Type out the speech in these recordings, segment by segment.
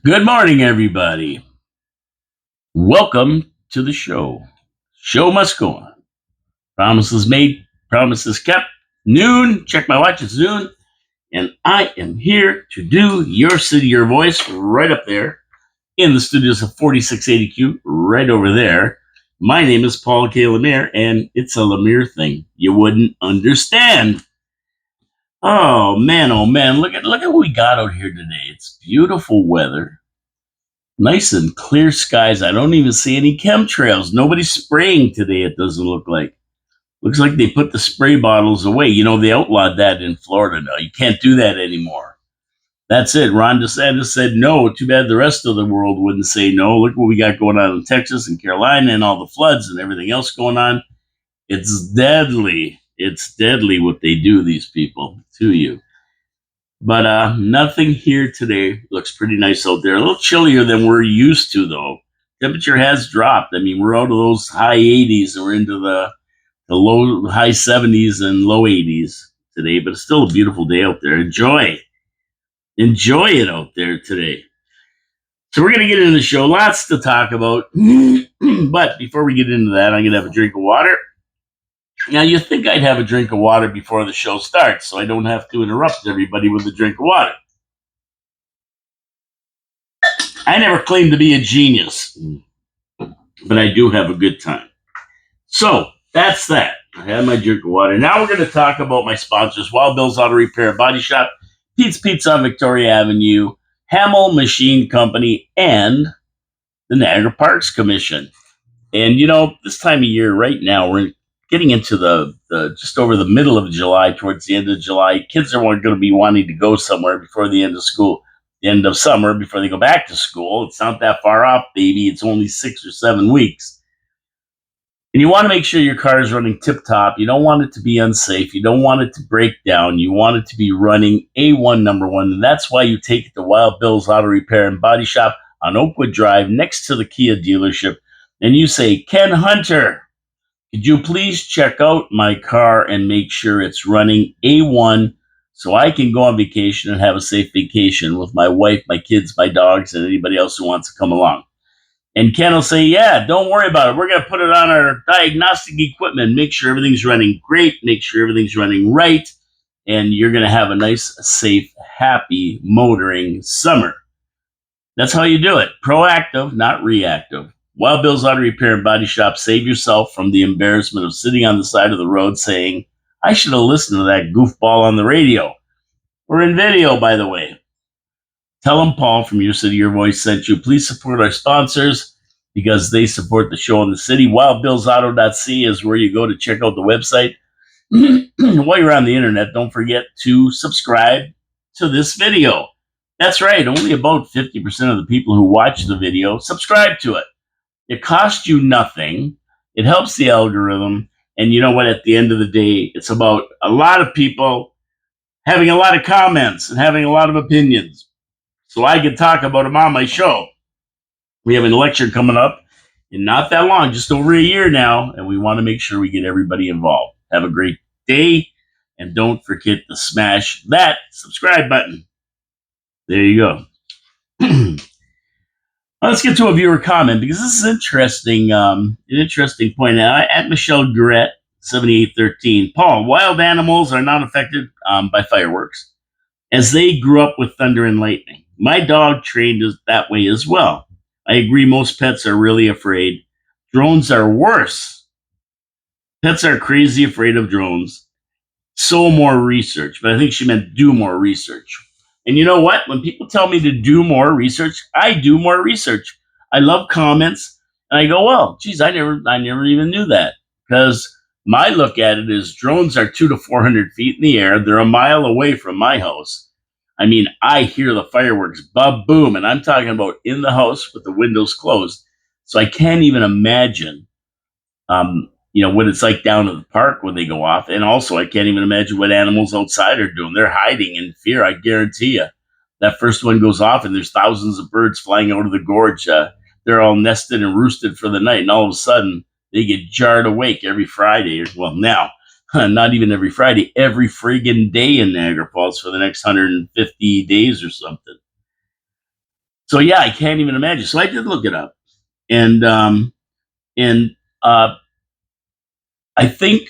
Good morning, everybody. Welcome to the show. Show must go on. Promises made, promises kept. Noon, check my watch, it's noon. And I am here to do your city, your voice right up there in the studios of 4680Q, right over there. My name is Paul K. Lemire, and it's a Lemire thing you wouldn't understand. Oh man, look at what we got out here today. It's beautiful weather. Nice and clear skies. I don't even see any chemtrails. Nobody's spraying today, it doesn't look like. Looks like they put the spray bottles away. You know, they outlawed that in Florida now. You can't do that anymore. That's it. Ron DeSantis said no. Too bad the rest of the world wouldn't say no. Look what we got going on in Texas and Carolina and all the floods and everything else going on. It's deadly. It's deadly what they do, these people, to you. But nothing here today. Looks pretty nice out there. A little chillier than we're used to, though. Temperature has dropped. I mean, we're out of those high 80s and we're into the low high 70s and low 80s today. But it's still a beautiful day out there. Enjoy it out there today. So we're gonna get into the show. Lots to talk about. But before we get into that, I'm gonna have a drink of water. Now, you think I'd have a drink of water before the show starts, so I don't have to interrupt everybody with a drink of water. I never claimed to be a genius, but I do have a good time. So that's that. I had my drink of water. Now we're going to talk about my sponsors: Wild Bill's Auto Repair and Body Shop, Pete's Pizza on Victoria Avenue, Hamel Machine Company, and the Niagara Parks Commission. And you know, this time of year, right now, we're getting into the just over the middle of July, towards the end of July. Kids are going to be wanting to go somewhere before the end of school, the end of summer, before they go back to school. It's not that far off, baby. It's only 6 or 7 weeks. And you want to make sure your car is running tip top. You don't want it to be unsafe. You don't want it to break down. You want it to be running A1 number one. And that's why you take it to Wild Bill's Auto Repair and Body Shop on Oakwood Drive next to the Kia dealership. And you say, Ken Hunter, could you please check out my car and make sure it's running A1 so I can go on vacation and have a safe vacation with my wife, my kids, my dogs, and anybody else who wants to come along? And Ken will say, yeah, don't worry about it. We're going to put it on our diagnostic equipment, make sure everything's running great, make sure everything's running right, and you're going to have a nice, safe, happy motoring summer. That's how you do it. Proactive, not reactive. Wild Bill's Auto Repair and Body Shop. Save yourself from the embarrassment of sitting on the side of the road saying, I should have listened to that goofball on the radio. Or in video, by the way. Tell them Paul from Your City, Your Voice sent you. Please support our sponsors because they support the show in the city. WildBillsAuto.ca is where you go to check out the website. While you're on the internet, don't forget to subscribe to this video. That's right, only about 50% of the people who watch the video subscribe to it. It costs you nothing. It helps the algorithm. And you know what? At the end of the day, it's about a lot of people having a lot of comments and having a lot of opinions. So I can talk about them on my show. We have an election coming up in not that long, just over a year now, and we want to make sure we get everybody involved. Have a great day, and don't forget to smash that subscribe button. There you go. Let's get to a viewer comment because this is interesting. An interesting point. Now, at Michelle Gret 7813, Paul, wild animals are not affected by fireworks as they grew up with thunder and lightning. My dog trained that way as well. I agree. Most pets are really afraid. Drones are worse. Pets are crazy afraid of drones. So more research, but I think she meant do more research. And you know what? When people tell me to do more research, I do more research. I love comments, and I go, "Well, geez, I never even knew that." Because my look at it is drones are 200 to 400 feet in the air. They're a mile away from my house. I mean, I hear the fireworks, boom, and I'm talking about in the house with the windows closed. So I can't even imagine what it's like down at the park when they go off. And also, I can't even imagine what animals outside are doing. They're hiding in fear, I guarantee you. That first one goes off, and there's thousands of birds flying out of the gorge. They're all nested and roosted for the night, and all of a sudden, they get jarred awake every Friday. Well, now, not even every Friday, every friggin' day in Niagara Falls for the next 150 days or something. So yeah, I can't even imagine. So I did look it up, and and uh, I think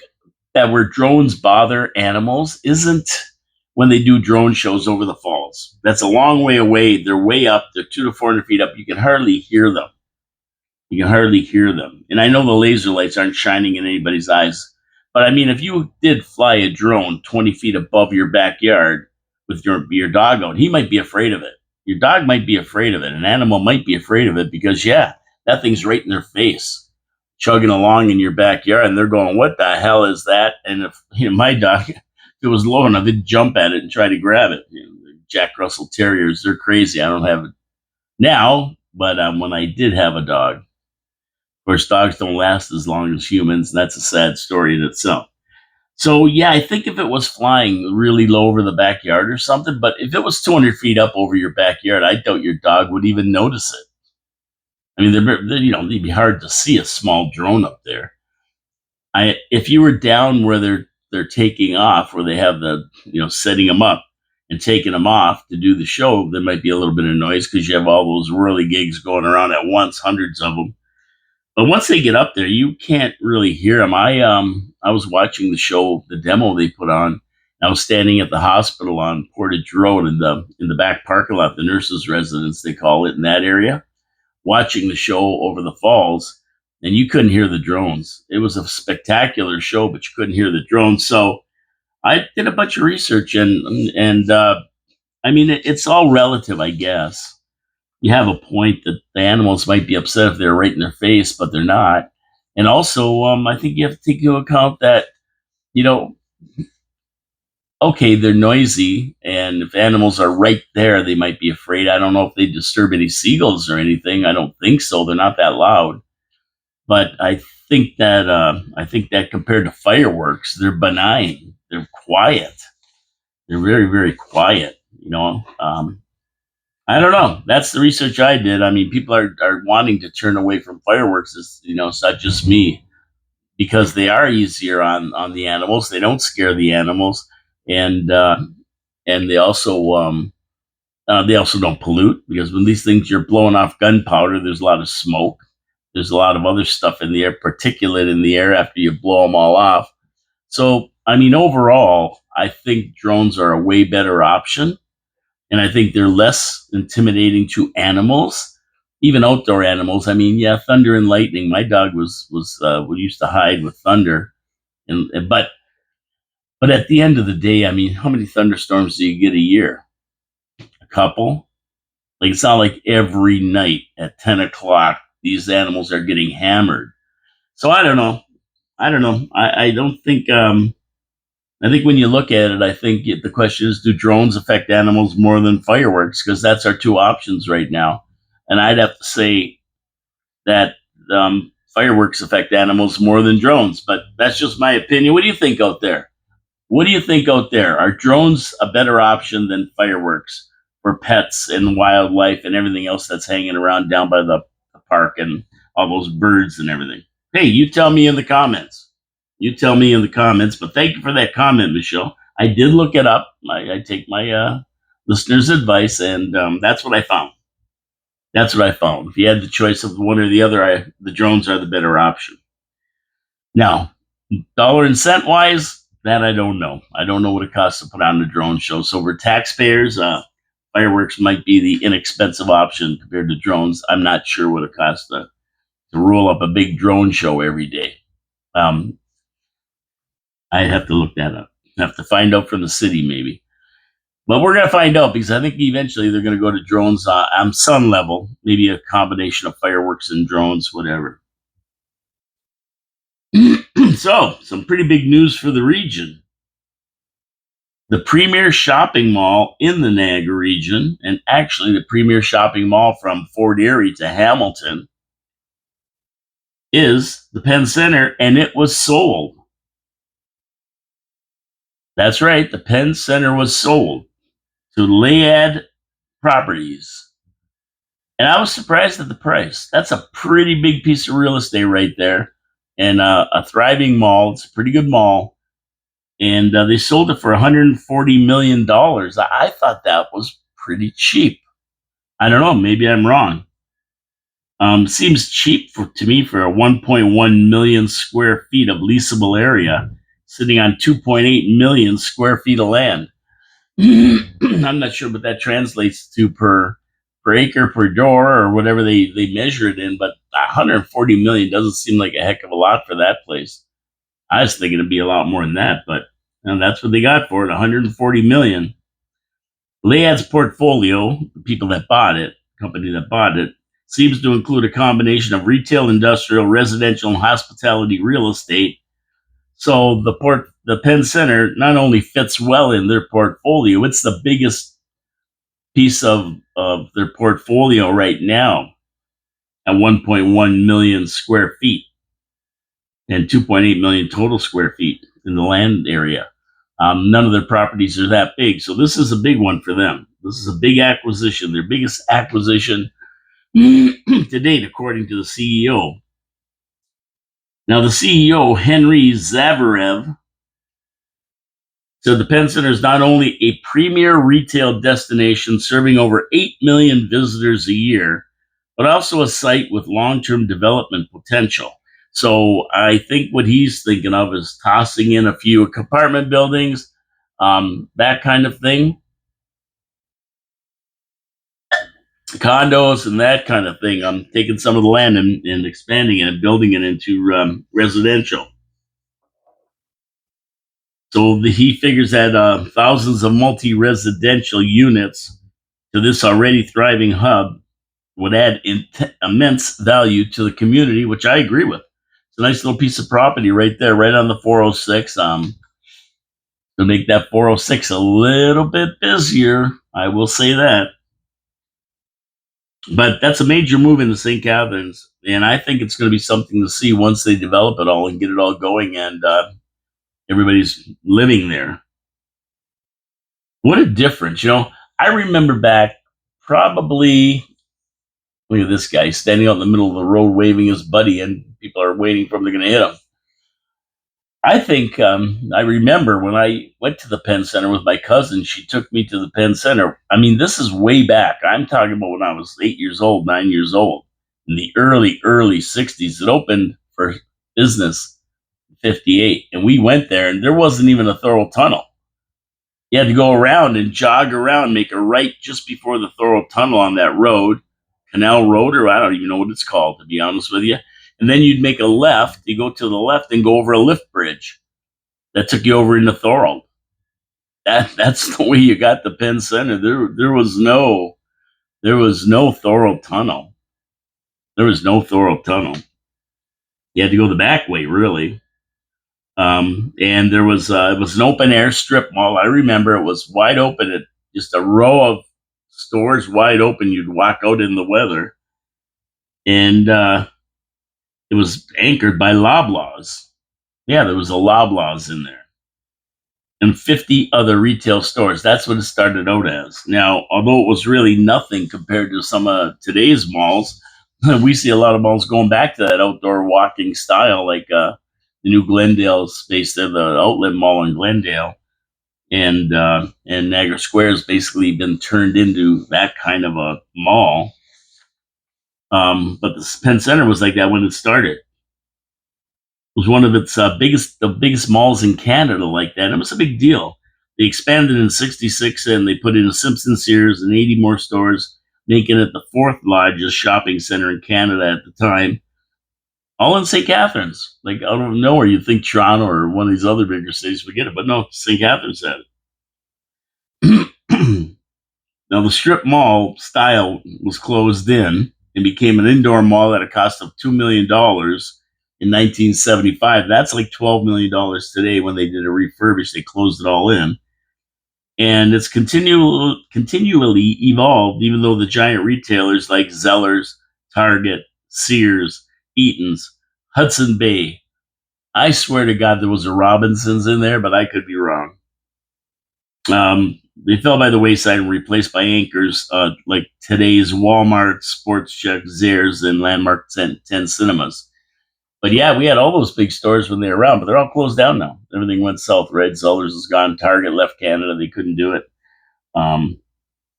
that where drones bother animals isn't when they do drone shows over the falls. That's a long way away. They're way up. They're 200 to 400 feet up. You can hardly hear them. You can hardly hear them. And I know the laser lights aren't shining in anybody's eyes. But I mean, if you did fly a drone 20 feet above your backyard with your dog out, he might be afraid of it. Your dog might be afraid of it. An animal might be afraid of it because, yeah, that thing's right in their face, chugging along in your backyard. And they're going, what the hell is that? And if my dog, if it was low enough, it'd jump at it and try to grab it. The Jack Russell Terriers, they're crazy. I don't have it now, but when I did have a dog, course, dogs don't last as long as humans, and that's a sad story in itself. So, yeah, I think if it was flying really low over the backyard or something, but if it was 200 feet up over your backyard, I doubt your dog would even notice it. I mean, they'd be hard to see a small drone up there. If you were down where they're taking off, where they have the setting them up and taking them off to do the show, there might be a little bit of noise because you have all those whirly-gigs going around at once, hundreds of them. But once they get up there, you can't really hear them. I was watching the show, the demo they put on. I was standing at the hospital on Portage Road in the back parking lot, the nurses' residence they call it in that area, watching the show over the falls, and you couldn't hear the drones. It was a spectacular show, but you couldn't hear the drones. So I did a bunch of research, and I mean it's all relative, I guess. You have a point that the animals might be upset if they're right in their face, but they're not. And also, I think you have to take into account that, you know, okay, they're noisy, and if animals are right there, they might be afraid. I don't know if they disturb any seagulls or anything. I don't think so. They're not that loud. But I think that compared to fireworks, they're benign. They're quiet. They're very, very quiet. I don't know. That's the research I did. I mean, people are wanting to turn away from fireworks. It's not just me because they are easier on the animals. They don't scare the animals, and and they also don't pollute because when these things you're blowing off gunpowder, there's a lot of smoke. There's a lot of other stuff in the air, particulate in the air after you blow them all off. So, I mean, overall, I think drones are a way better option, and I think they're less intimidating to animals, even outdoor animals. I mean, yeah, thunder and lightning. My dog we used to hide with thunder, but at the end of the day, I mean, how many thunderstorms do you get a year? A couple. Like it's not like every night at 10 o'clock these animals are getting hammered. So I don't know. I don't know. I don't think. I think when you look at it, I think the question is, do drones affect animals more than fireworks? Because that's our two options right now. And I'd have to say that fireworks affect animals more than drones, but that's just my opinion. What do you think out there? What do you think out there? Are drones a better option than fireworks for pets and wildlife and everything else that's hanging around down by the park and all those birds and everything? Hey, you tell me in the comments. You tell me in the comments. But thank you for that comment, Michelle. I did look it up. I take my listeners' advice, and that's what I found. That's what I found. If you had the choice of one or the other, the drones are the better option. Now, dollar and cent wise, that I don't know. I don't know what it costs to put on a drone show. So for taxpayers, fireworks might be the inexpensive option compared to drones. I'm not sure what it costs to roll up a big drone show every day. I have to look that up. I have to find out from the city maybe. But we're going to find out because I think eventually they're going to go to drones on some level, maybe a combination of fireworks and drones, whatever. So, some pretty big news for the region. The premier shopping mall in the Niagara region, and actually the premier shopping mall from Fort Erie to Hamilton, is the Penn Center, and it was sold. That's right, the Penn Center was sold to Layad Properties. And I was surprised at the price. That's a pretty big piece of real estate right there, and a thriving mall. It's a pretty good mall. And they sold it for $140 million. I thought that was pretty cheap. I don't know. Maybe I'm wrong. Seems cheap to me for a 1.1 million square feet of leasable area, sitting on 2.8 million square feet of land. I'm not sure what that translates to per acre per door or whatever they measure it in, but 140 million doesn't seem like a heck of a lot for that place. I was thinking it'd be a lot more than that, but that's what they got for it, 140 million. Layad's portfolio, the people that bought it, company that bought it, seems to include a combination of retail, industrial, residential, and hospitality real estate. So the Penn Center not only fits well in their portfolio, it's the biggest piece of their portfolio right now at 1.1 million square feet and 2.8 million total square feet in the land area. None of their properties are that big. So this is a big one for them. This is a big acquisition, their biggest acquisition to date, according to the CEO. Now, the CEO, Henry Zavarev, said the Penn Center is not only a premier retail destination serving over 8 million visitors a year, but also a site with long-term development potential. So I think what he's thinking of is tossing in a few apartment buildings, that kind of thing, condos and that kind of thing. I'm taking some of the land and expanding it and building it into residential. So he figures that thousands of multi-residential units to this already thriving hub would add immense value to the community, which I agree with. It's a nice little piece of property right there, right on the 406. To make that 406 a little bit busier, I will say that. But that's a major move into St. Catharines, and I think it's going to be something to see once they develop it all and get it all going, and everybody's living there. What a difference, I remember back probably. Look at this guy standing out in the middle of the road waving his buddy, and people are waiting for him. They're going to hit him. I think I remember when I went to the Penn Center with my cousin. She took me to the Penn Center. I mean, this is way back. I'm talking about when I was 8 years old, 9 years old, in the early 60s. It opened for business in 58, and we went there, and there wasn't even a thorough tunnel. You had to go around and jog around, make a right just before the thorough tunnel on that road, Canal Road, or I don't even know what it's called, to be honest with you. And then you'd make a left. You go to the left and go over a lift bridge that took you over into Thorold. That's the way you got the Penn Center. There was no Thorold tunnel. There was no Thorold tunnel. You had to go the back way, really. And there was it was an open air strip mall. I remember it was wide open. Just a row of stores wide open. You'd walk out in the weather, and it was anchored by Loblaws. Yeah, there was a Loblaws in there, and 50 other retail stores. That's what it started out as. Now, although it was really nothing compared to some of today's malls, we see a lot of malls going back to that outdoor walking style, like the new Glendale space there, the outlet mall in Glendale, and Niagara Square has basically been turned into that kind of a mall. But the Penn Center was like that when it started. It was one of its biggest malls in Canada like that. And it was a big deal. They expanded in '66 and they put in a Simpson Sears and 80 more stores, making it the fourth largest shopping center in Canada at the time. All in St. Catharines. Like out of nowhere, you'd think Toronto or one of these other bigger cities would get it, but no, St. Catharines had it. Now, the strip mall style was closed in and became an indoor mall at a cost of $2 million in 1975. That's like $12 million today when they did a refurbish. They closed it all in. And it's continually evolved, even though the giant retailers like Zellers, Target, Sears, Eaton's, Hudson Bay. I swear to God there was a Robinsons in there, but I could be wrong. They fell by the wayside and replaced by anchors like today's Walmart, Sports Chek, Zehrs, and Landmark 10 Cinemas. But yeah, we had all those big stores when they were around, but they're all closed down now. Everything went south, right? Zellers is gone. Target left Canada. They couldn't do it.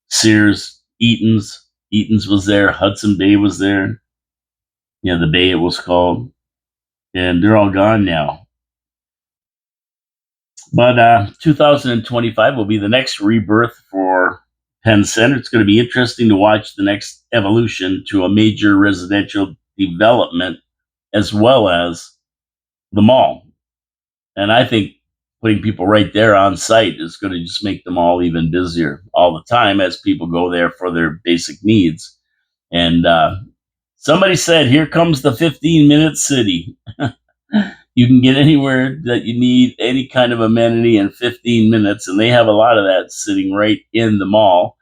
Sears, Eaton's, Eaton's was there. Hudson Bay was there. Yeah, the Bay it was called. And they're all gone now. But 2025 will be the next rebirth for Penn Center. It's going to be interesting to watch the next evolution to a major residential development as well as the mall. And I think putting people right there on site is going to just make the mall even busier all the time as people go there for their basic needs. And somebody said, here comes the 15-minute city. You can get anywhere that you need any kind of amenity in 15 minutes, and they have a lot of that sitting right in the mall.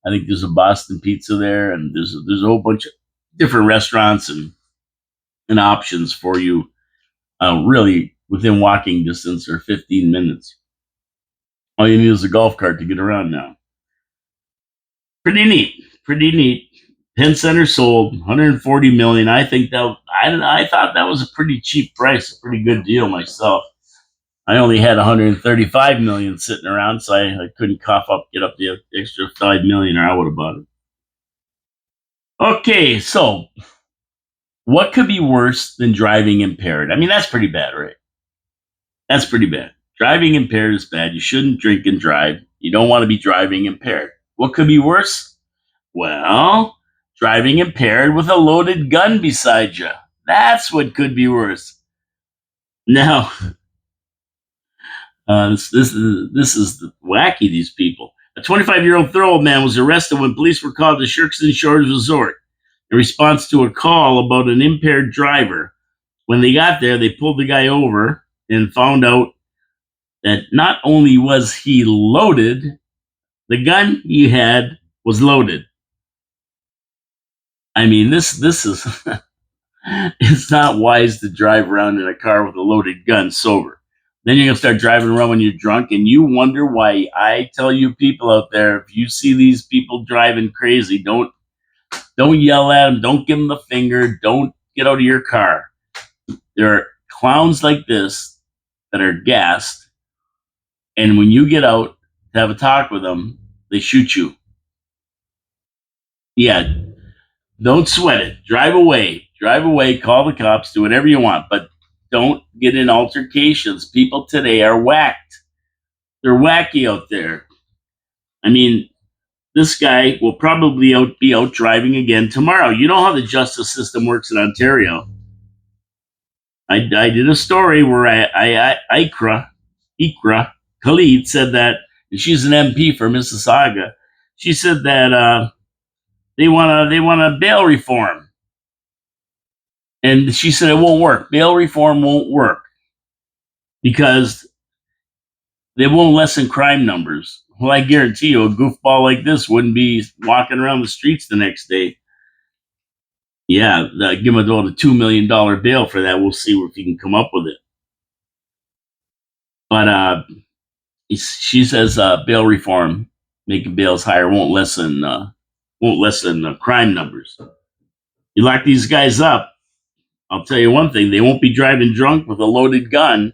I think there's a Boston Pizza there, and there's a whole bunch of different restaurants and options for you, really within walking distance or 15 minutes. All you need is a golf cart to get around now. Pretty neat. Pretty neat. Penn Center sold 140 million. I think I thought that was a pretty cheap price, a pretty good deal myself. I only had 135 million sitting around, so I couldn't get up the extra 5 million, or I would have bought it. Okay, so what could be worse than driving impaired? I mean, that's pretty bad, right? That's pretty bad. Driving impaired is bad. You shouldn't drink and drive. You don't want to be driving impaired. What could be worse? Well, driving impaired with a loaded gun beside you. That's what could be worse. Now, this is wacky, these people. A 25-year-old thoroughbred man was arrested when police were called to Shirkston Shores Resort in response to a call about an impaired driver. When they got there, they pulled the guy over and found out that not only was he loaded, the gun he had was loaded. I mean, this is it's not wise to drive around in a car with a loaded gun sober. Then you're gonna start driving around when you're drunk, and you wonder why. I tell you, people out there, if you see these people driving crazy, don't yell at them, don't give them the finger, don't get out of your car. There are clowns like this that are gassed, and when you get out to have a talk with them, they shoot you. Yeah, don't sweat it. Drive away, call the cops, do whatever you want, but don't get in altercations. People today are whacked. They're wacky out there. I mean, this guy will probably be out driving again tomorrow. You know how the justice system works in Ontario. I did a story where Ikra Khalid said that, and she's an MP for Mississauga. She said that they want a bail reform, and she said it won't work. Bail reform won't work because they won't lessen crime numbers. Well, I guarantee you, a goofball like this wouldn't be walking around the streets the next day. Yeah, give him a $2 million bail for that. We'll see if he can come up with it. But she says bail reform, making bails higher, won't lessen crime numbers. You lock these guys up, I'll tell you one thing: they won't be driving drunk with a loaded gun.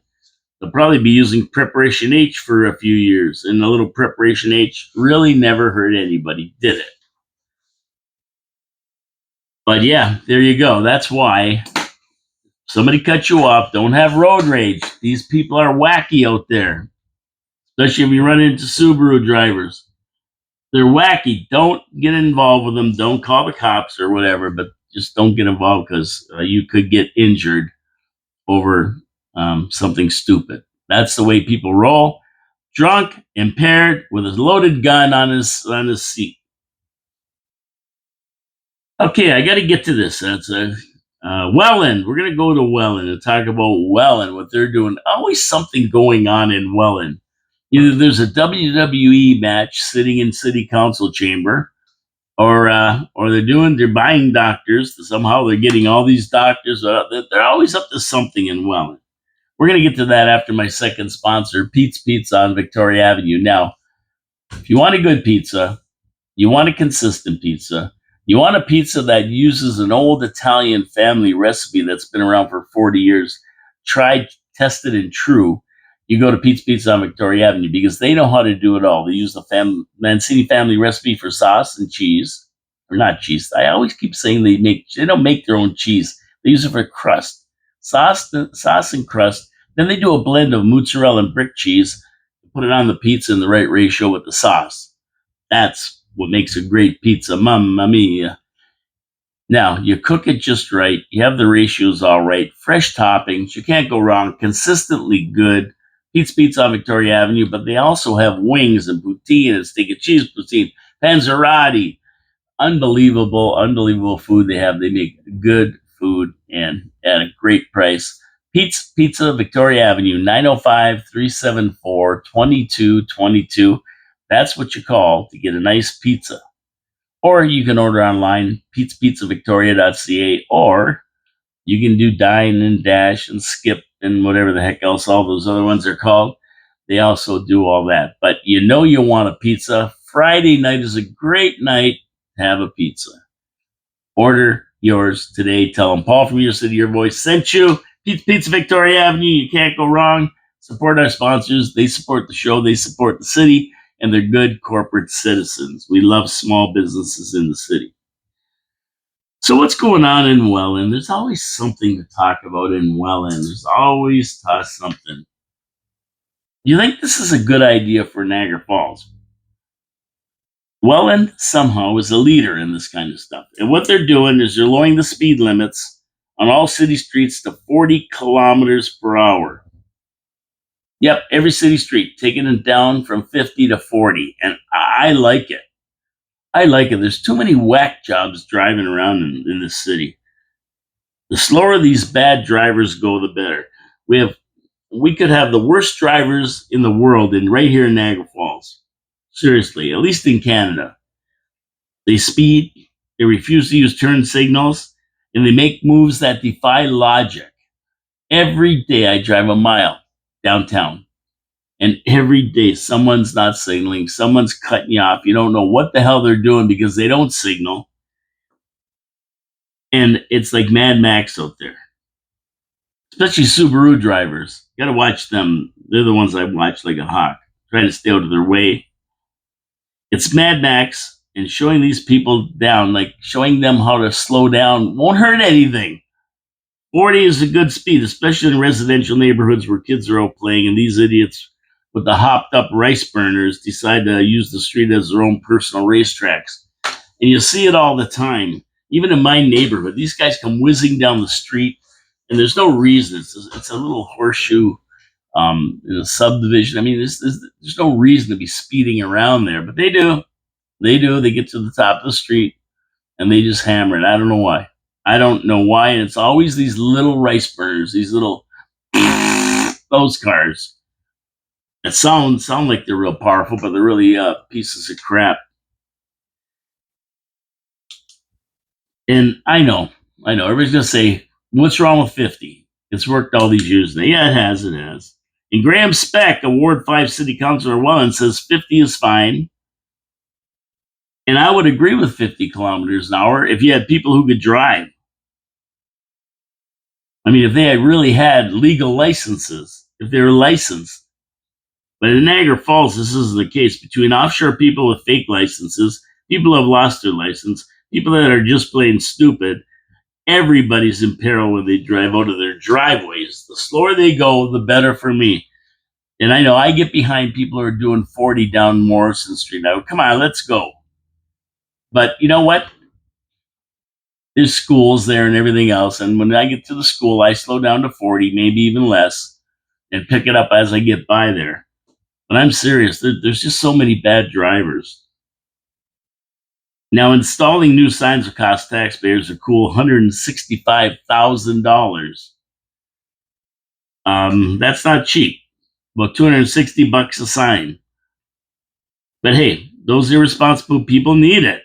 They'll probably be using Preparation H for a few years, and a little Preparation H really never hurt anybody, did it? But yeah, there you go. That's why somebody cut you off. Don't have road rage. These people are wacky out there, especially if you run into Subaru drivers. They're wacky. Don't get involved with them. Don't call the cops or whatever, but just don't get involved because you could get injured over something stupid. That's the way people roll. Drunk, impaired, with a loaded gun on his seat. Okay, I got to get to this. That's Welland. We're going to go to Welland and talk about Welland, what they're doing. Always something going on in Welland. Either there's a WWE match sitting in city council chamber, or they're buying doctors. Somehow they're getting all these doctors. They're always up to something in Welland. We're going to get to that after my second sponsor, Pete's Pizza on Victoria Avenue. Now, if you want a good pizza, you want a consistent pizza, you want a pizza that uses an old Italian family recipe that's been around for 40 years, tried, tested, and true, you go to Pete's Pizza on Victoria Avenue because they know how to do it all. They use the Mancini family recipe for sauce and cheese, or not cheese. I always keep saying they don't make their own cheese. They use it for crust, sauce and crust. Then they do a blend of mozzarella and brick cheese, put it on the pizza in the right ratio with the sauce. That's what makes a great pizza. Mamma mia. Now, you cook it just right. You have the ratios all right. Fresh toppings. You can't go wrong. Consistently good. Pete's Pizza on Victoria Avenue, but they also have wings and poutine and steak and cheese poutine, panzerotti. Unbelievable food they have. They make good food and at a great price. Pete's Pizza, Victoria Avenue, 905-374-2222. That's what you call to get a nice pizza. Or you can order online, petespizzavictoria.ca, or you can do Dine and Dash and Skip and whatever the heck else all those other ones are called. They also do all that. But you know you want a pizza. Friday night is a great night to have a pizza. Order yours today. Tell them Paul from Your City, Your Voice sent you. Pizza Victoria Avenue. You can't go wrong. Support our sponsors. They support the show. They support the city. And they're good corporate citizens. We love small businesses in the city. So what's going on in Welland? There's always something to talk about in Welland. There's always something. You think this is a good idea for Niagara Falls? Welland somehow is a leader in this kind of stuff. And what they're doing is they're lowering the speed limits on all city streets to 40 kilometers per hour. Yep, every city street, taking it down from 50 to 40. And I like it. I like it. There's too many whack jobs driving around in this city. The slower these bad drivers go, the better. We could have the worst drivers in the world right here in Niagara Falls. Seriously, at least in Canada. They speed, they refuse to use turn signals, and they make moves that defy logic. Every day I drive a mile downtown, and every day someone's not signaling, someone's cutting you off. You don't know what the hell they're doing because they don't signal. And it's like Mad Max out there. Especially Subaru drivers. You gotta watch them. They're the ones I watch like a hawk, trying to stay out of their way. It's Mad Max, and showing these people down, like showing them how to slow down, won't hurt anything. 40 is a good speed, especially in residential neighborhoods where kids are out playing, and these idiots with the hopped up rice burners decide to use the street as their own personal racetracks. And you see it all the time. Even in my neighborhood, these guys come whizzing down the street, and there's no reason. It's a little horseshoe in a subdivision. I mean, there's no reason to be speeding around there, but they do. They do. They get to the top of the street, and they just hammer it. I don't know why. And it's always these little rice burners, these little those cars that sound like they're real powerful, but they're really pieces of crap. And I know. Everybody's gonna say, "What's wrong with 50? It's worked all these years." Yeah, it has. And Graham Speck, a Ward 5 City Councilor Welland, says 50 is fine. And I would agree with 50 kilometers an hour if you had people who could drive. I mean, if they had really had legal licenses, if they were licensed. But in Niagara Falls, this isn't the case. Between offshore people with fake licenses, people who have lost their license, people that are just plain stupid, everybody's in peril when they drive out of their driveways. The slower they go, the better for me. And I know I get behind people who are doing 40 down Morrison Street. Now, come on, let's go. But you know what? There's schools there and everything else. And when I get to the school, I slow down to 40, maybe even less, and pick it up as I get by there. But I'm serious. There's just so many bad drivers. Now, installing new signs will cost taxpayers a cool $165,000. That's not cheap. About $260 a sign. But hey, those irresponsible people need it.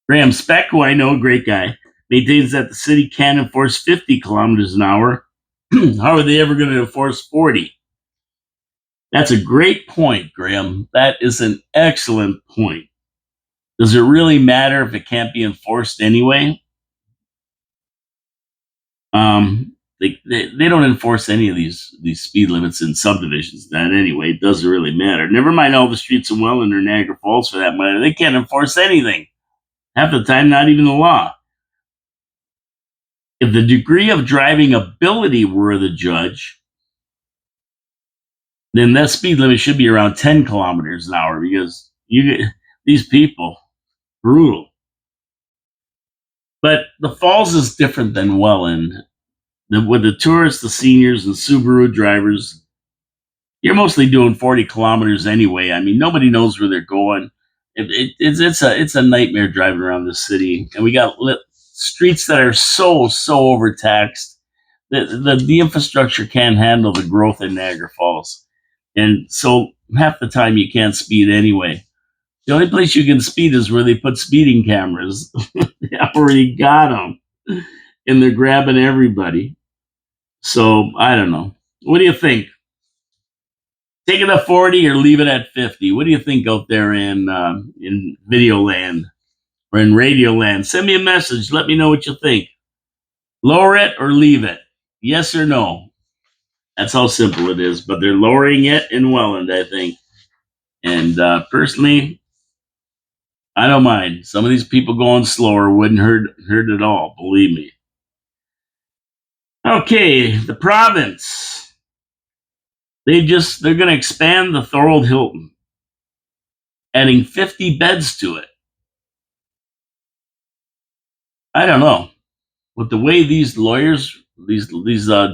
Graham Speck, who I know, a great guy, maintains that the city can enforce 50 kilometers an hour. How are they ever going to enforce 40? That's a great point, Graham. That is an excellent point. Does it really matter if it can't be enforced anyway? They don't enforce any of these speed limits in subdivisions. That anyway, it doesn't really matter. Never mind all the streets in Welland or Niagara Falls for that matter. They can't enforce anything. Half the time, not even the law. If the degree of driving ability were the judge, then that speed limit should be around 10 kilometers an hour because these people, brutal. But the Falls is different than Welland. With the tourists, the seniors, and Subaru drivers, you're mostly doing 40 kilometers anyway. I mean, nobody knows where they're going. It's a nightmare driving around the city, and we got streets that are so overtaxed. The infrastructure can't handle the growth in Niagara Falls, and so half the time you can't speed anyway. The only place you can speed is where they put speeding cameras. They already got them, and they're grabbing everybody. So I don't know. What do you think? Take it at 40 or leave it at 50? What do you think out there in video land or in radio land? Send me a message. Let me know what you think. Lower it or leave it? Yes or no? That's how simple it is. But they're lowering it in Welland, I think. And personally, I don't mind. Some of these people going slower wouldn't hurt at all. Believe me. Okay, the province. They're going to expand the Thorold Hilton, adding 50 beds to it. I don't know. With the way these lawyers, these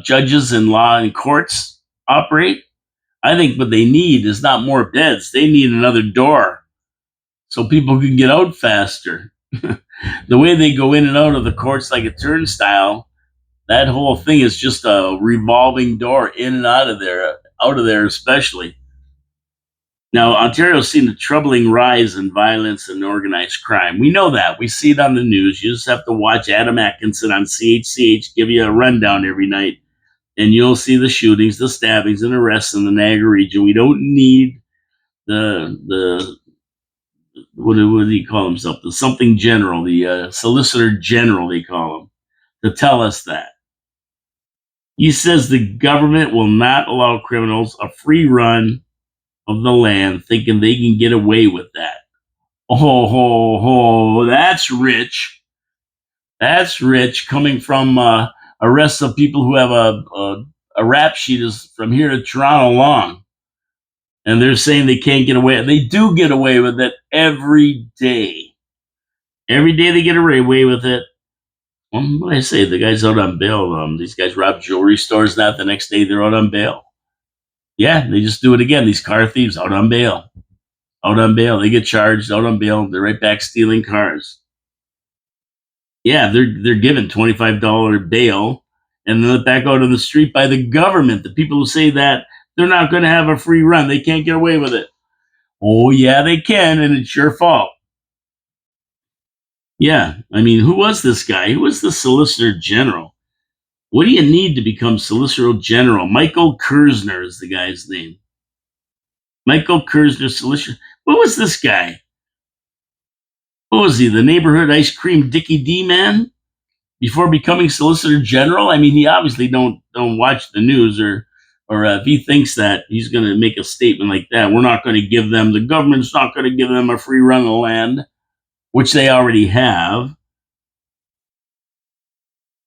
judges in law and courts operate, I think what they need is not more beds. They need another door so people can get out faster. The way they go in and out of the courts like a turnstile, that whole thing is just a revolving door in and out of there especially. Now, Ontario's seen a troubling rise in violence and organized crime. We know that. We see it on the news. You just have to watch Adam Atkinson on CHCH give you a rundown every night, and you'll see the shootings, the stabbings, and arrests in the Niagara region. We don't need the what do you call himself? The something general, the solicitor general, they call him, to tell us that. He says the government will not allow criminals a free run of the land, thinking they can get away with that. Oh, that's rich. That's rich coming from arrests of people who have a rap sheet is from here to Toronto long. And they're saying they can't get away. They do get away with it every day. Every day they get away with it. What do I say? The guy's out on bail. These guys rob jewelry stores. Not the next day they're out on bail. Yeah, they just do it again. These car thieves out on bail. Out on bail. They get charged out on bail. They're right back stealing cars. Yeah, they're given $25 bail and then let back out on the street by the government. The people who say that they're not going to have a free run. They can't get away with it. Oh, yeah, they can, and it's your fault. Yeah, I mean, who was this guy? Who was the Solicitor General? What do you need to become Solicitor General? Michael Kerzner is the guy's name. Michael Kerzner, Solicitor. What was this guy? What was he? The neighborhood ice cream Dickie D man? Before becoming Solicitor General? I mean, he obviously don't watch the news, or if he thinks that he's going to make a statement like that, we're not going to give them. The government's not going to give them a free run of land, which they already have,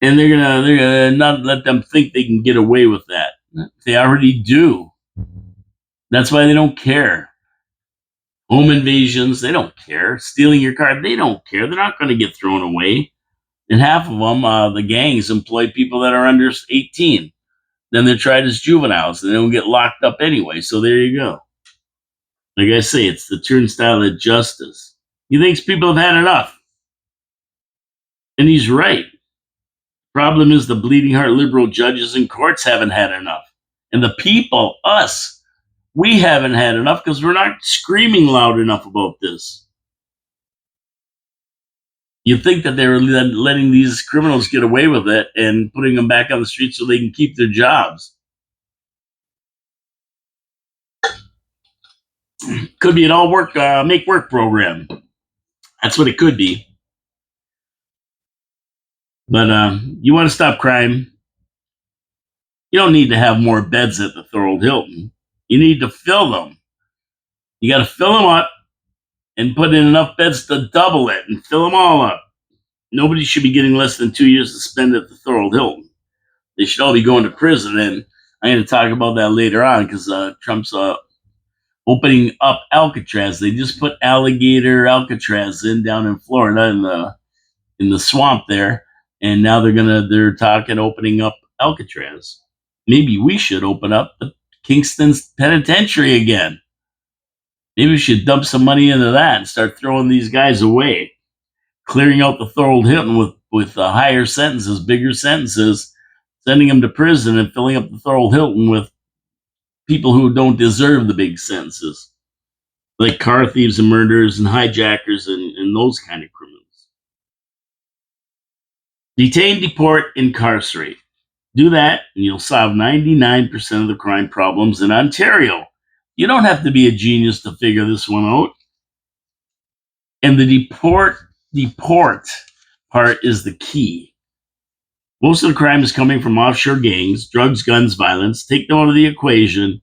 and they're gonna not let them think they can get away with that. They already do. That's why they don't care. Home invasions, they don't care. Stealing your car, they don't care. They're not going to get thrown away. And half of them, the gangs employ people that are under 18. Then they're tried as juveniles, and they don't get locked up anyway. So there you go. Like I say, it's the turnstile of justice. He thinks people have had enough. And he's right. Problem is the bleeding heart liberal judges and courts haven't had enough. And the people, us, we haven't had enough because we're not screaming loud enough about this. You think that they're letting these criminals get away with it and putting them back on the street so they can keep their jobs. Could be an all work, make work program. That's what it could be. But you want to stop crime, You don't need to have more beds at the Thorold Hilton. You need to fill them. You got to fill them up and put in enough beds to double it and fill them all up. Nobody should be getting less than 2 years to spend at the Thorold Hilton. They should all be going to prison. And I'm going to talk about that later on because Trump's opening up Alcatraz. They just put alligator Alcatraz in down in Florida in the swamp there, and now they're talking opening up Alcatraz. Maybe we should open up the Kingston's Penitentiary again. Maybe we should dump some money into that and start throwing these guys away, clearing out the Thorold Hilton with higher sentences, bigger sentences, sending them to prison and filling up the Thorold Hilton with people who don't deserve the big sentences, like car thieves and murderers and hijackers and those kind of criminals. Detain, deport, incarcerate. Do that, and you'll solve 99% of the crime problems in Ontario. You don't have to be a genius to figure this one out. And the deport part is the key. Most of the crime is coming from offshore gangs, drugs, guns, violence. Take them out of the equation.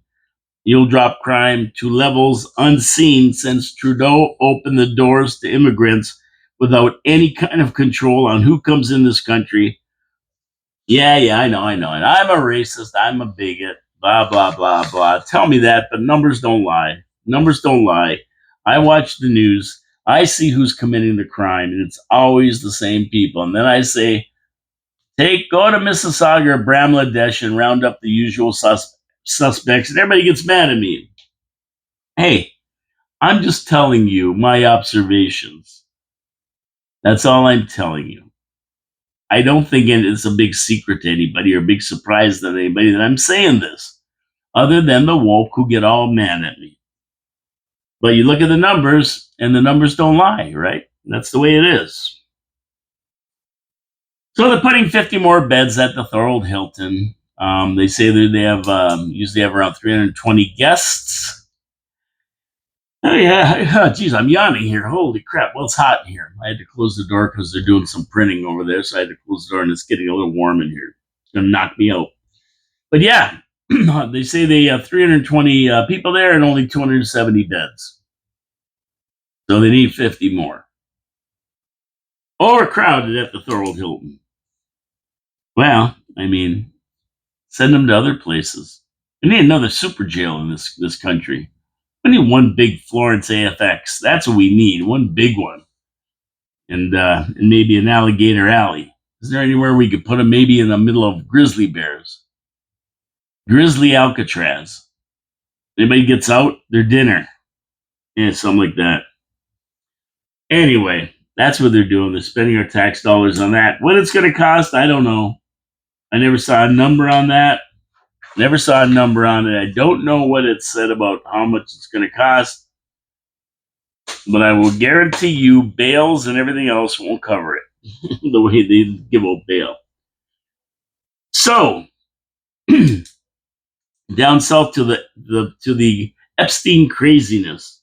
You'll drop crime to levels unseen since Trudeau opened the doors to immigrants without any kind of control on who comes in this country. Yeah, I know. And I'm a racist. I'm a bigot. Blah, blah, blah, blah. Tell me that, but numbers don't lie. Numbers don't lie. I watch the news. I see who's committing the crime, and it's always the same people. And then I say, go to Mississauga or Bangladesh and round up the usual suspects, and everybody gets mad at me. Hey, I'm just telling you my observations. That's all I'm telling you. I don't think it's a big secret to anybody or a big surprise to anybody that I'm saying this, other than the woke who get all mad at me. But you look at the numbers, and the numbers don't lie, right? That's the way it is. So they're putting 50 more beds at the Thorold Hilton. They say that they have usually have around 320 guests. Oh yeah, geez, I'm yawning here. Holy crap! Well, it's hot in here. I had to close the door because they're doing some printing over there, so I had to close the door, and it's getting a little warm in here. It's gonna knock me out. But yeah, they say they have 320 people there and only 270 beds, so they need 50 more. Overcrowded at the Thorold Hilton. Well, I mean, send them to other places. We need another super jail in this country. We need one big Florence AFX. That's what we need. One big one. And maybe an alligator alley. Is there anywhere we could put them maybe in the middle of grizzly bears? Grizzly Alcatraz. Anybody gets out, their dinner. Yeah, something like that. Anyway, that's what they're doing. They're spending our tax dollars on that. What it's going to cost, I don't know. I never saw a number on that. Never saw a number on it. I don't know what it said about how much it's going to cost, but I will guarantee you bails and everything else won't cover it the way they give out bail. So down south to the Epstein craziness.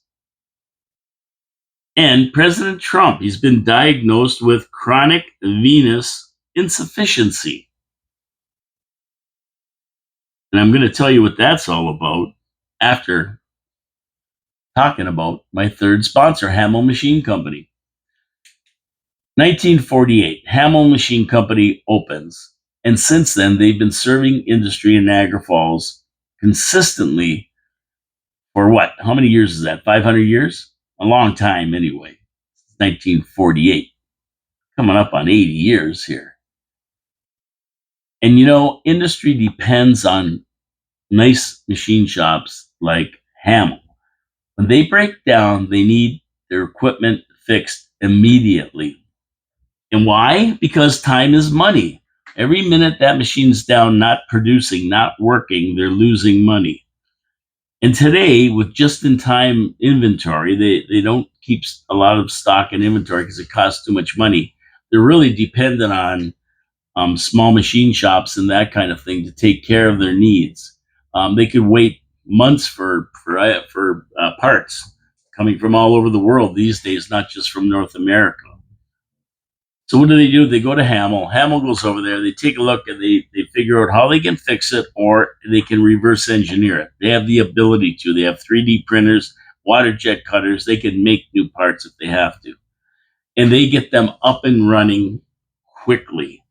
And President Trump, he's been diagnosed with chronic venous insufficiency. And I'm going to tell you what that's all about after talking about my third sponsor, Hamel Machine Company. 1948, Hamel Machine Company opens. And since then, they've been serving industry in Niagara Falls consistently for what? How many years is that? 500 years? A long time anyway. 1948. Coming up on 80 years here. And industry depends on nice machine shops like Hamel. When they break down, they need their equipment fixed immediately. And why? Because time is money. Every minute that machine's down, not producing, not working, they're losing money. And today, with just-in-time inventory, they don't keep a lot of stock and inventory because it costs too much money. They're really dependent on small machine shops and that kind of thing to take care of their needs. They could wait months for parts coming from all over the world these days, not just from North America. So what do? They go to Hamel. Hamel goes over there. They take a look and they figure out how they can fix it or they can reverse engineer it. They have the ability to. They have 3D printers, water jet cutters. They can make new parts if they have to. And they get them up and running quickly.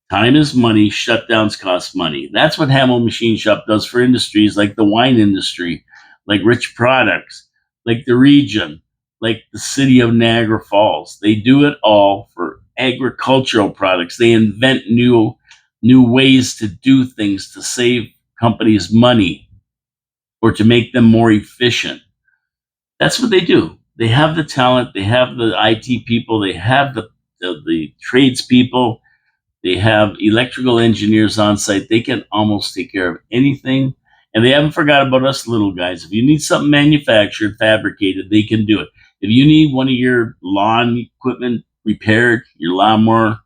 Time is money. Shutdowns cost money. That's what Hamel Machine Shop does for industries like the wine industry, like Rich Products, like the region, like the city of Niagara Falls. They do it all for agricultural products. They invent new ways to do things to save companies money or to make them more efficient. That's what they do. They have the talent. They have the IT people. They have the tradespeople. They have electrical engineers on site. They can almost take care of anything. And they haven't forgot about us little guys. If you need something manufactured, fabricated, they can do it. If you need one of your lawn equipment repaired, your lawnmower,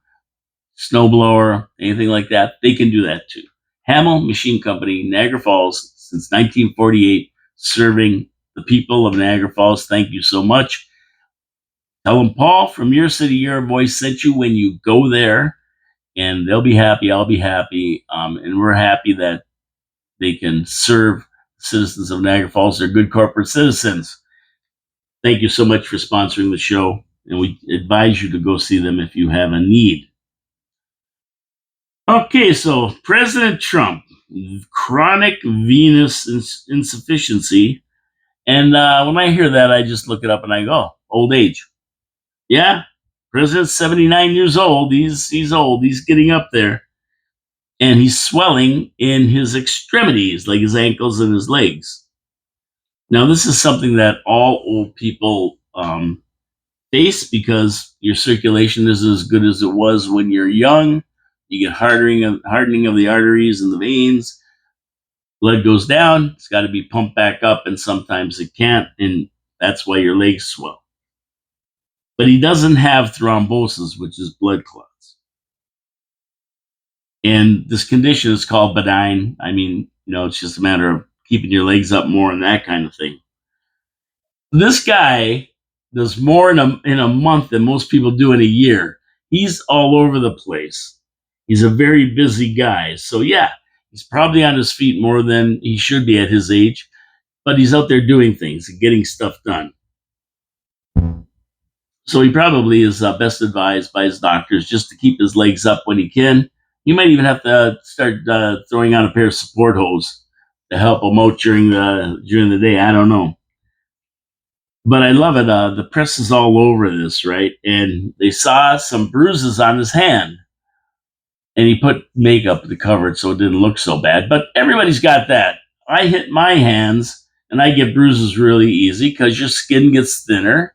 snowblower, anything like that, they can do that too. Hamel Machine Company, Niagara Falls, since 1948, serving the people of Niagara Falls. Thank you so much. Tell them Paul from Your City, Your Voice sent you when you go there, and they'll be happy. I'll be happy. And we're happy that they can serve citizens of Niagara Falls. They're good corporate citizens. Thank you so much for sponsoring the show, and we advise you to go see them if you have a need. Okay, so President Trump, chronic venous insufficiency. And when I hear that, I just look it up and I go, oh, old age. Yeah, President's 79 years old. He's old. He's getting up there. And he's swelling in his extremities, like his ankles and his legs. Now, this is something that all old people face because your circulation isn't as good as it was when you're young. You get hardening of the arteries and the veins. Blood goes down. It's got to be pumped back up, and sometimes it can't, and that's why your legs swell. But he doesn't have thrombosis, which is blood clots. And this condition is called benign. I mean, it's just a matter of keeping your legs up more and that kind of thing. This guy does more in a month than most people do in a year. He's all over the place. He's a very busy guy. So yeah, he's probably on his feet more than he should be at his age, but he's out there doing things and getting stuff done. So he probably is best advised by his doctors just to keep his legs up when he can. You might even have to start throwing on a pair of support hose to help him out during the day. I don't know. But I love it. The press is all over this, right? And they saw some bruises on his hand. And he put makeup to cover it so it didn't look so bad. But everybody's got that. I hit my hands and I get bruises really easy because your skin gets thinner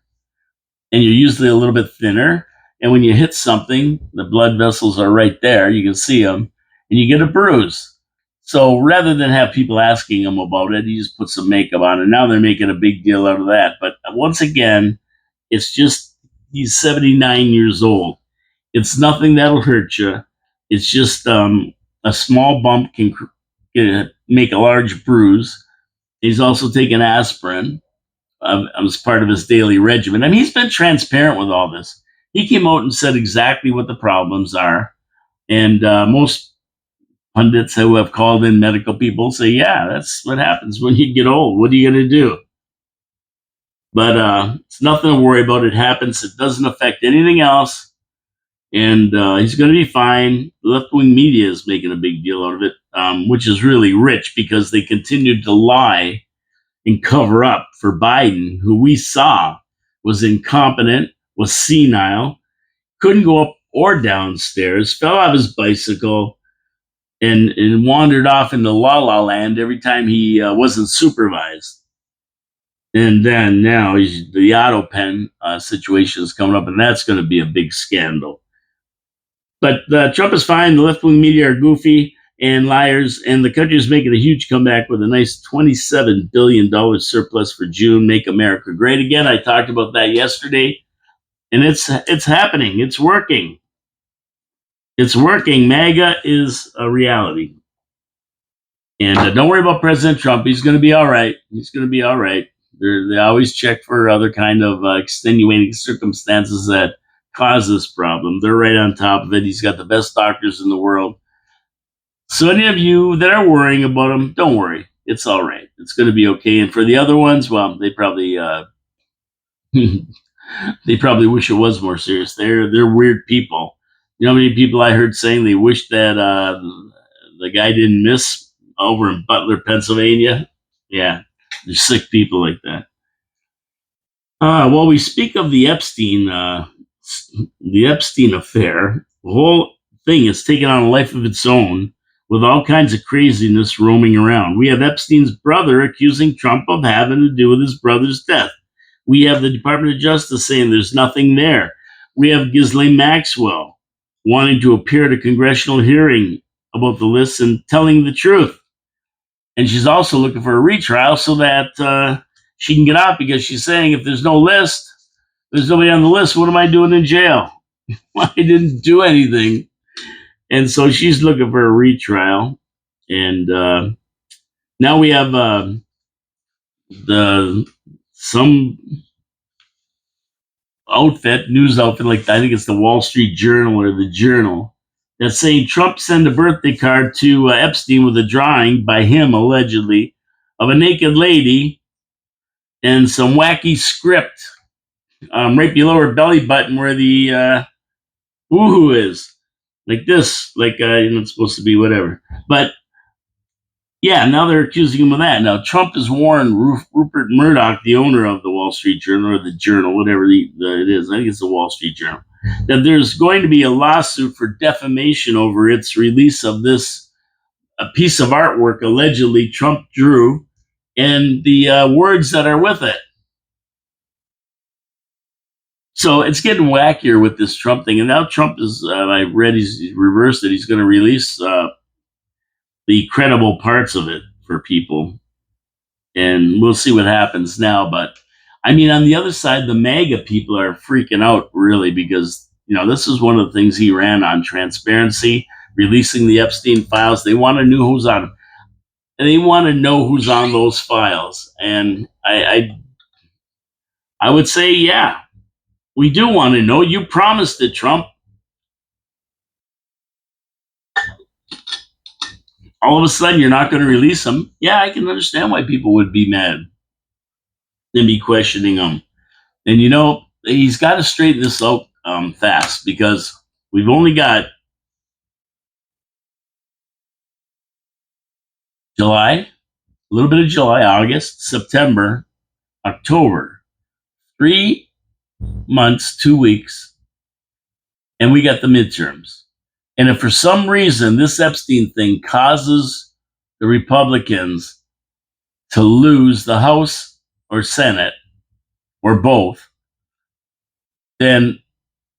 and you're usually a little bit thinner. And when you hit something, the blood vessels are right there. You can see them and you get a bruise. So rather than have people asking him about it, he just put some makeup on it. Now they're making a big deal out of that. But once again, it's just he's 79 years old. It's nothing that'll hurt you. It's just a small bump can make a large bruise. He's also taking aspirin as part of his daily regimen. I mean, he's been transparent with all this. He came out and said exactly what the problems are. And most pundits who have called in medical people say, yeah, that's what happens when you get old. What are you going to do? But it's nothing to worry about. It happens. It doesn't affect anything else. And he's going to be fine. Left-wing media is making a big deal out of it, which is really rich because they continued to lie and cover up for Biden, who we saw was incompetent, was senile, couldn't go up or downstairs, fell off his bicycle, and wandered off into la la land every time he wasn't supervised. And then now the auto pen situation is coming up, and that's going to be a big scandal. But Trump is fine. The left-wing media are goofy and liars, and the country is making a huge comeback with a nice $27 billion surplus for June. Make America Great Again. I talked about that yesterday, and it's happening. It's working. It's working. MAGA is a reality. And don't worry about President Trump. He's going to be all right. He's going to be all right. They always check for other kind of extenuating circumstances that cause this problem. They're right on top of it. He's got the best doctors in the world. So any of you that are worrying about him, don't worry. It's all right. It's going to be okay. And for the other ones, well, they probably they probably wish it was more serious. They're weird people. You know how many people I heard saying they wish that the guy didn't miss over in Butler, Pennsylvania? Yeah, there's sick people like that. Well, we speak of the Epstein affair. The whole thing has taken on a life of its own, with all kinds of craziness roaming around. We have Epstein's brother accusing Trump of having to do with his brother's death. We have the Department of Justice saying there's nothing there. We have Ghislaine Maxwell wanting to appear at a congressional hearing about the list and telling the truth. And she's also looking for a retrial so that she can get out, because she's saying if there's no list, there's nobody on the list. What am I doing in jail? I didn't do anything. And so she's looking for a retrial. And now we have some news outfit, like I think it's the Wall Street Journal or the Journal, that's saying Trump sent a birthday card to Epstein with a drawing by him, allegedly, of a naked lady and some wacky script right below her belly button where the woohoo is. Like this, like it's supposed to be whatever. But yeah, now they're accusing him of that. Now Trump has warned Rupert Murdoch, the owner of the Wall Street Journal or the Journal, whatever it is. I think it's the Wall Street Journal, that there's going to be a lawsuit for defamation over its release of this a piece of artwork allegedly Trump drew and the words that are with it. So it's getting wackier with this Trump thing. And now Trump is, I read he's reversed it. He's going to release the credible parts of it for people. And we'll see what happens now. But I mean, on the other side, the MAGA people are freaking out really, because, this is one of the things he ran on: transparency, releasing the Epstein files. They want to know who's on them. And they want to know who's on those files. And I would say, yeah, we do want to know. You promised it, Trump. All of a sudden, you're not going to release them. Yeah, I can understand why people would be mad and be questioning him. And, he's got to straighten this out fast, because we've only got July, a little bit of July, August, September, October, 3 months, 2 weeks, and we got the midterms. And if for some reason this Epstein thing causes the Republicans to lose the House or Senate or both, then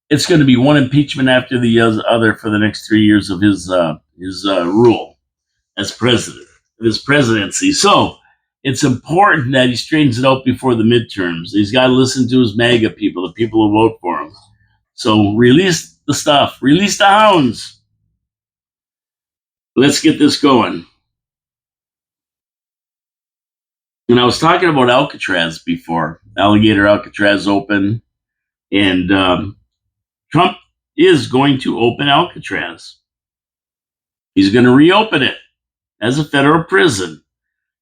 it's going to be one impeachment after the other for the next 3 years of his rule as president, his presidency. So it's important that he straightens it out before the midterms. He's got to listen to his MAGA people, the people who vote for him. So release the stuff. Release the hounds. Let's get this going. And I was talking about Alcatraz before. Alligator Alcatraz open. And Trump is going to open Alcatraz. He's going to reopen it as a federal prison.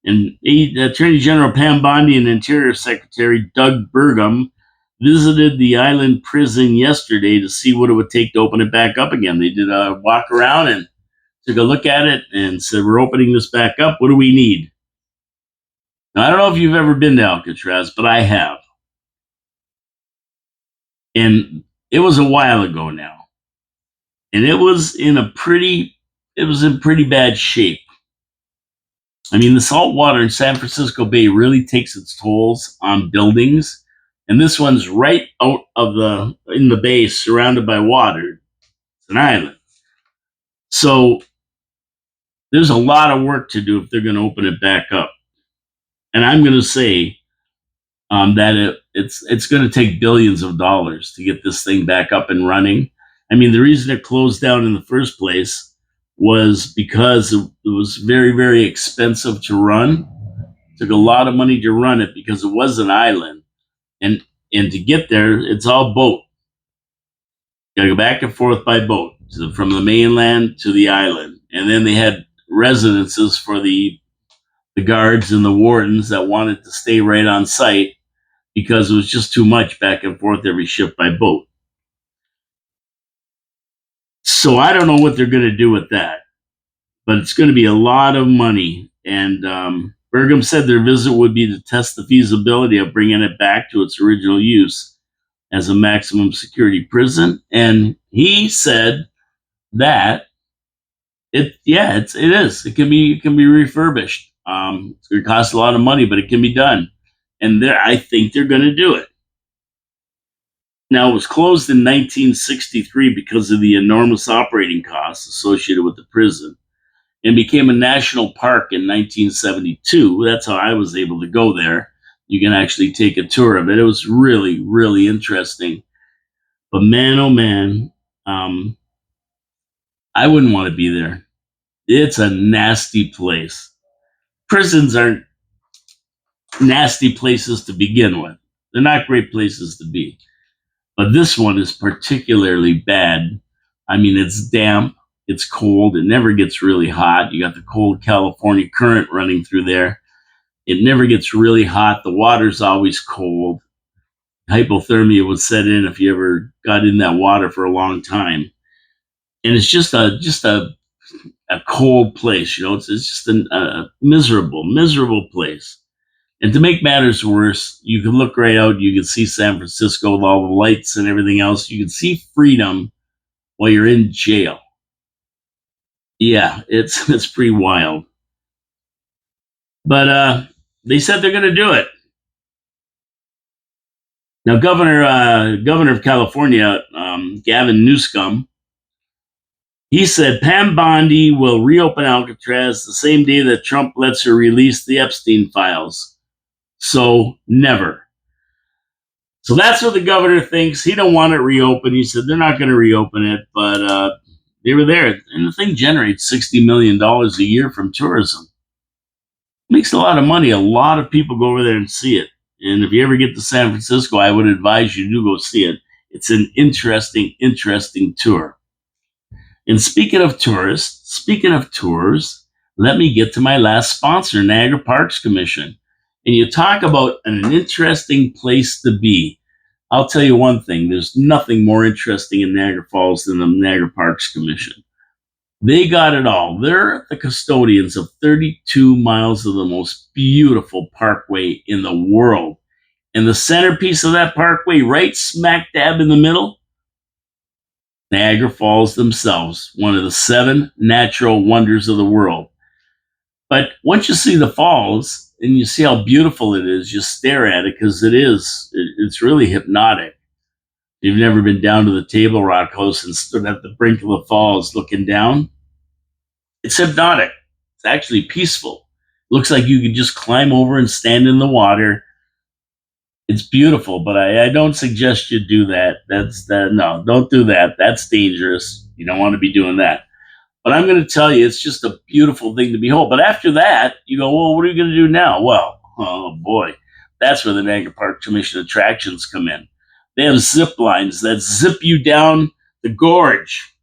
And Attorney General Pam Bondi and Interior Secretary Doug Burgum visited the island prison yesterday to see what it would take to open it back up again. They did a walk around and took a look at it and said, we're opening this back up. What do we need? Now, I don't know if you've ever been to Alcatraz, but I have. And it was a while ago now. And it was in pretty bad shape. I mean, the salt water in San Francisco Bay really takes its tolls on buildings. And this one's right out of in the bay, surrounded by water. It's an island. So there's a lot of work to do if they're going to open it back up. And I'm going to say that it's going to take billions of dollars to get this thing back up and running. I mean, the reason it closed down in the first place was because it was very, very expensive to run. It took a lot of money to run it because it was an island. And to get there, it's all boat. You gotta go back and forth by boat from the mainland to the island. And then they had residences for the guards and the wardens that wanted to stay right on site because it was just too much back and forth every ship by boat. So I don't know what they're going to do with that, but it's going to be a lot of money. And Burgum said their visit would be to test the feasibility of bringing it back to its original use as a maximum security prison. And he said that it is. It can be refurbished. It's going to cost a lot of money, but it can be done. And I think they're going to do it. Now, it was closed in 1963 because of the enormous operating costs associated with the prison and became a national park in 1972. That's how I was able to go there. You can actually take a tour of it. It was really, really interesting. But man, oh man, I wouldn't want to be there. It's a nasty place. Prisons aren't nasty places to begin with. They're not great places to be. But this one is particularly bad. I mean, it's damp, it's cold, it never gets really hot. You got the cold California current running through there. It never gets really hot. The water's always cold. Hypothermia would set in if you ever got in that water for a long time. And it's just a cold place, you know. It's just a miserable place. And to make matters worse, you can look right out. You can see San Francisco with all the lights and everything else. You can see freedom while you're in jail. Yeah, it's pretty wild. But they said they're going to do it. Now, Governor of California, Gavin Newsom, he said Pam Bondi will reopen Alcatraz the same day that Trump lets her release the Epstein files. So never. So that's what the governor thinks. He don't want it reopened. He said they're not going to reopen it, but they were there, and the thing generates $60 million a year from tourism. Makes a lot of money. A lot of people go over there and see it. And if you ever get to San Francisco, I would advise you to go see it. It's an interesting tour. And speaking of tours, let me get to my last sponsor, Niagara Parks Commission. And you talk about an interesting place to be. I'll tell you one thing, there's nothing more interesting in Niagara Falls than the Niagara Parks Commission. They got it all. They're the custodians of 32 miles of the most beautiful parkway in the world. And the centerpiece of that parkway, right smack dab in the middle, Niagara Falls themselves, one of the 7 natural wonders of the world. But once you see the falls, and you see how beautiful it is, you stare at it because it's really hypnotic. If you've never been down to the Table Rock House and stood at the brink of the falls looking down, it's hypnotic. It's actually peaceful. Looks like you could just climb over and stand in the water. It's beautiful, but I don't suggest you do that. No, don't do that. That's dangerous. You don't want to be doing that. But I'm going to tell you, it's just a beautiful thing to behold. But after that, you go, well, what are you going to do now? Well, oh boy, that's where the Niagara Parks Commission attractions come in. They have zip lines that zip you down the gorge.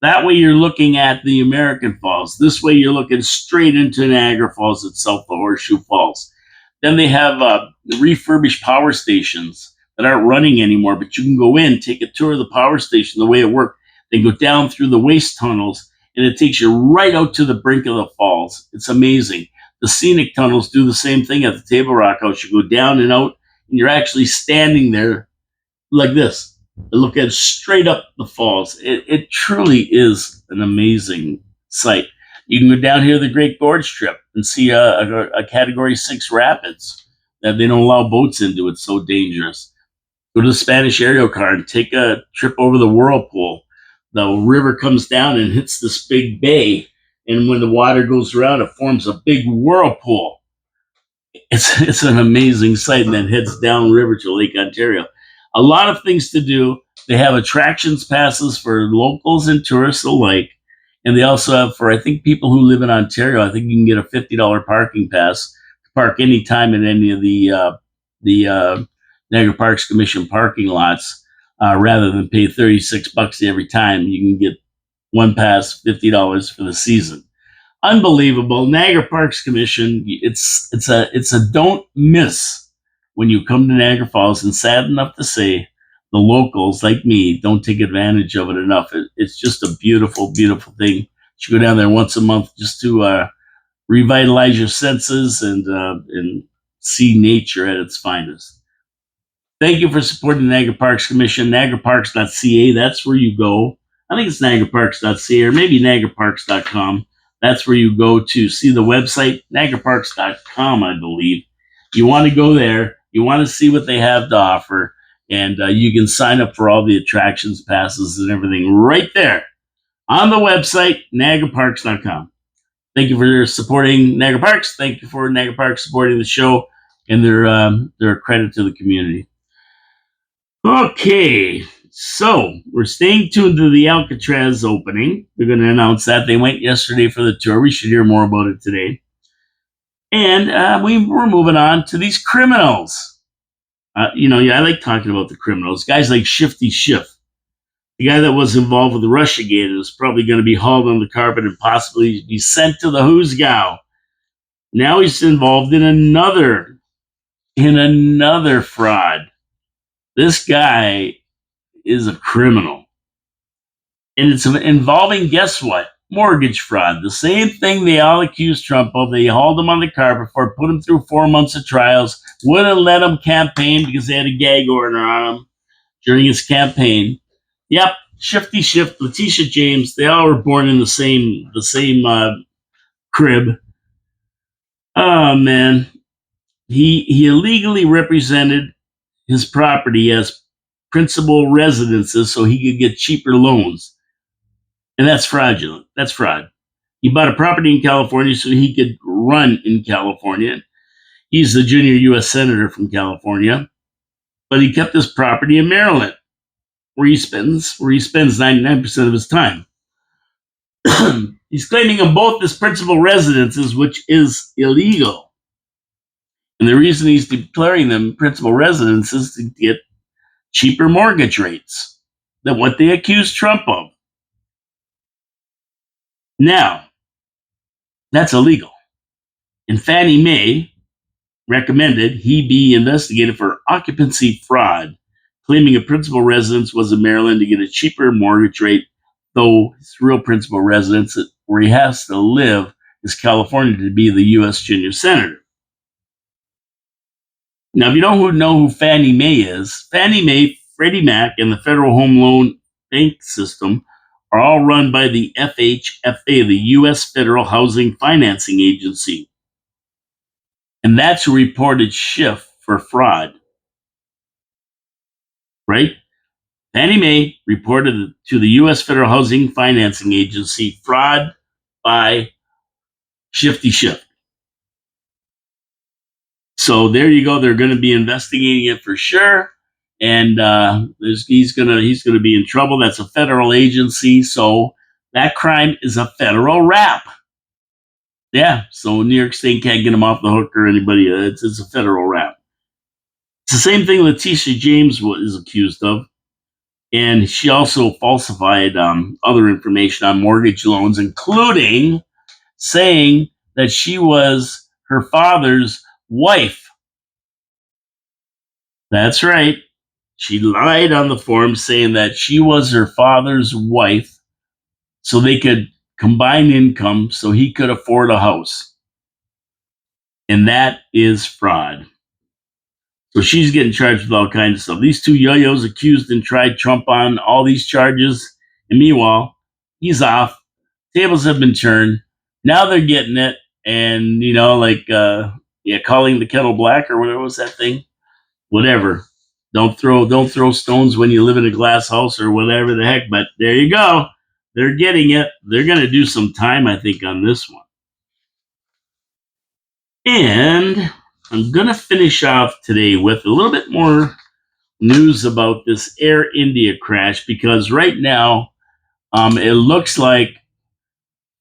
That way you're looking at the American Falls. This way you're looking straight into Niagara Falls itself, the Horseshoe Falls. Then they have refurbished power stations that aren't running anymore, but you can go in, take a tour of the power station, the way it worked. They go down through the waste tunnels, and it takes you right out to the brink of the falls. It's amazing. The scenic tunnels do the same thing at the Table Rock House. You go down and out, and you're actually standing there like this. Look at straight up the falls. It truly is an amazing sight. You can go down here to the Great Gorge Strip and see a Category 6 rapids that they don't allow boats into. It's so dangerous. Go to the Spanish Aerial Car and take a trip over the Whirlpool. The river comes down and hits this big bay, and when the water goes around, it forms a big whirlpool. It's an amazing sight, and then heads downriver to Lake Ontario. A lot of things to do. They have attractions passes for locals and tourists alike, and they also have for, I think, people who live in Ontario, I think you can get a $50 parking pass to park anytime in any of the Niagara Parks Commission parking lots. rather than pay $36 every time. You can get one pass, $50 for the season. Unbelievable. Niagara Parks Commission. It's a don't miss when you come to Niagara Falls. And sad enough to say, the locals like me don't take advantage of it enough. It's just a beautiful, beautiful thing. You should go down there once a month just to revitalize your senses and see nature at its finest. Thank you for supporting the Niagara Parks Commission. NiagaraParks.ca. That's where you go. I think it's NiagaraParks.ca or maybe NiagaraParks.com. That's where you go to see the website, NiagaraParks.com, I believe. You want to go there. You want to see what they have to offer. And you can sign up for all the attractions, passes, and everything right there on the website, NiagaraParks.com. Thank you for supporting Niagara Parks. Thank you for Niagara Parks supporting the show, and they're a credit to the community. Okay, so we're staying tuned to the Alcatraz opening. They're going to announce that. They went yesterday for the tour. We should hear more about it today. And we're moving on to these criminals. I like talking about the criminals. Guys like Shifty Schiff, the guy that was involved with the Russiagate, is probably going to be hauled on the carpet and possibly be sent to the Hoosgow. Now he's involved in another fraud. This guy is a criminal. And it's involving, guess what? Mortgage fraud. The same thing they all accused Trump of. They hauled him on the carpet for, put him through 4 months of trials, wouldn't let him campaign because they had a gag order on him during his campaign. Yep, Shifty Schiff, Letitia James, they all were born in the same crib. Oh, man. He illegally represented his property as principal residences so he could get cheaper loans. And that's fraudulent. That's fraud. He bought a property in California so he could run in California. He's the junior U.S. Senator from California, but he kept his property in Maryland, where he spends 99% of his time. He's claiming them both as principal residences, which is illegal. And the reason he's declaring them principal residences is to get cheaper mortgage rates than what they accused Trump of. Now, that's illegal. And Fannie Mae recommended he be investigated for occupancy fraud, claiming a principal residence was in Maryland to get a cheaper mortgage rate, though his real principal residence where he has to live is California to be the U.S. junior senator. Now, if you don't know who Fannie Mae is, Fannie Mae, Freddie Mac, and the Federal Home Loan Bank System are all run by the FHFA, the U.S. Federal Housing Financing Agency. And that's who reported Schiff for fraud. Right? Fannie Mae reported to the U.S. Federal Housing Financing Agency fraud by Shifty Schiff. So there you go. They're going to be investigating it for sure. And he's gonna be in trouble. That's a federal agency, so that crime is a federal rap. Yeah, so New York State can't get him off the hook or anybody. It's a federal rap. It's the same thing Letitia James is accused of, and she also falsified other information on mortgage loans, including saying that she was her father's wife. That's right. She lied on the form saying that she was her father's wife so they could combine income so he could afford a house. And that is fraud. So she's getting charged with all kinds of stuff. These two yo-yos accused and tried Trump on all these charges. And meanwhile, he's off. Tables have been turned. Now they're getting it. And, calling the kettle black or whatever was that thing? Whatever. Don't throw stones when you live in a glass house or whatever the heck. But there you go. They're getting it. They're going to do some time, I think, on this one. And I'm going to finish off today with a little bit more news about this Air India crash, because right now it looks like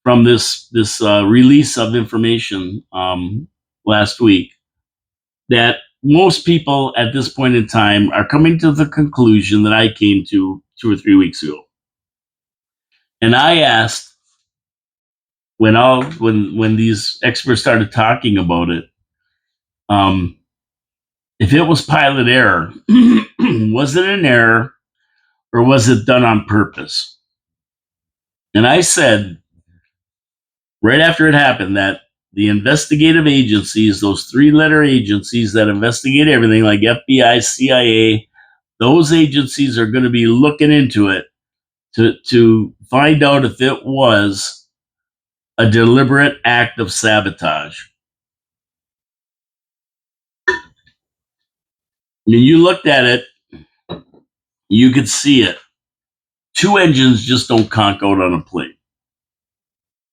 from this release of information last week that most people at this point in time are coming to the conclusion that I came to 2 or 3 weeks ago. And I asked when these experts started talking about it, um, if it was pilot error, was it an error or was it done on purpose? And I said right after it happened that the investigative agencies, those three-letter agencies that investigate everything like FBI, CIA, those agencies are going to be looking into it to find out if it was a deliberate act of sabotage. When you looked at it, you could see it. Two engines just don't conk out on a plane.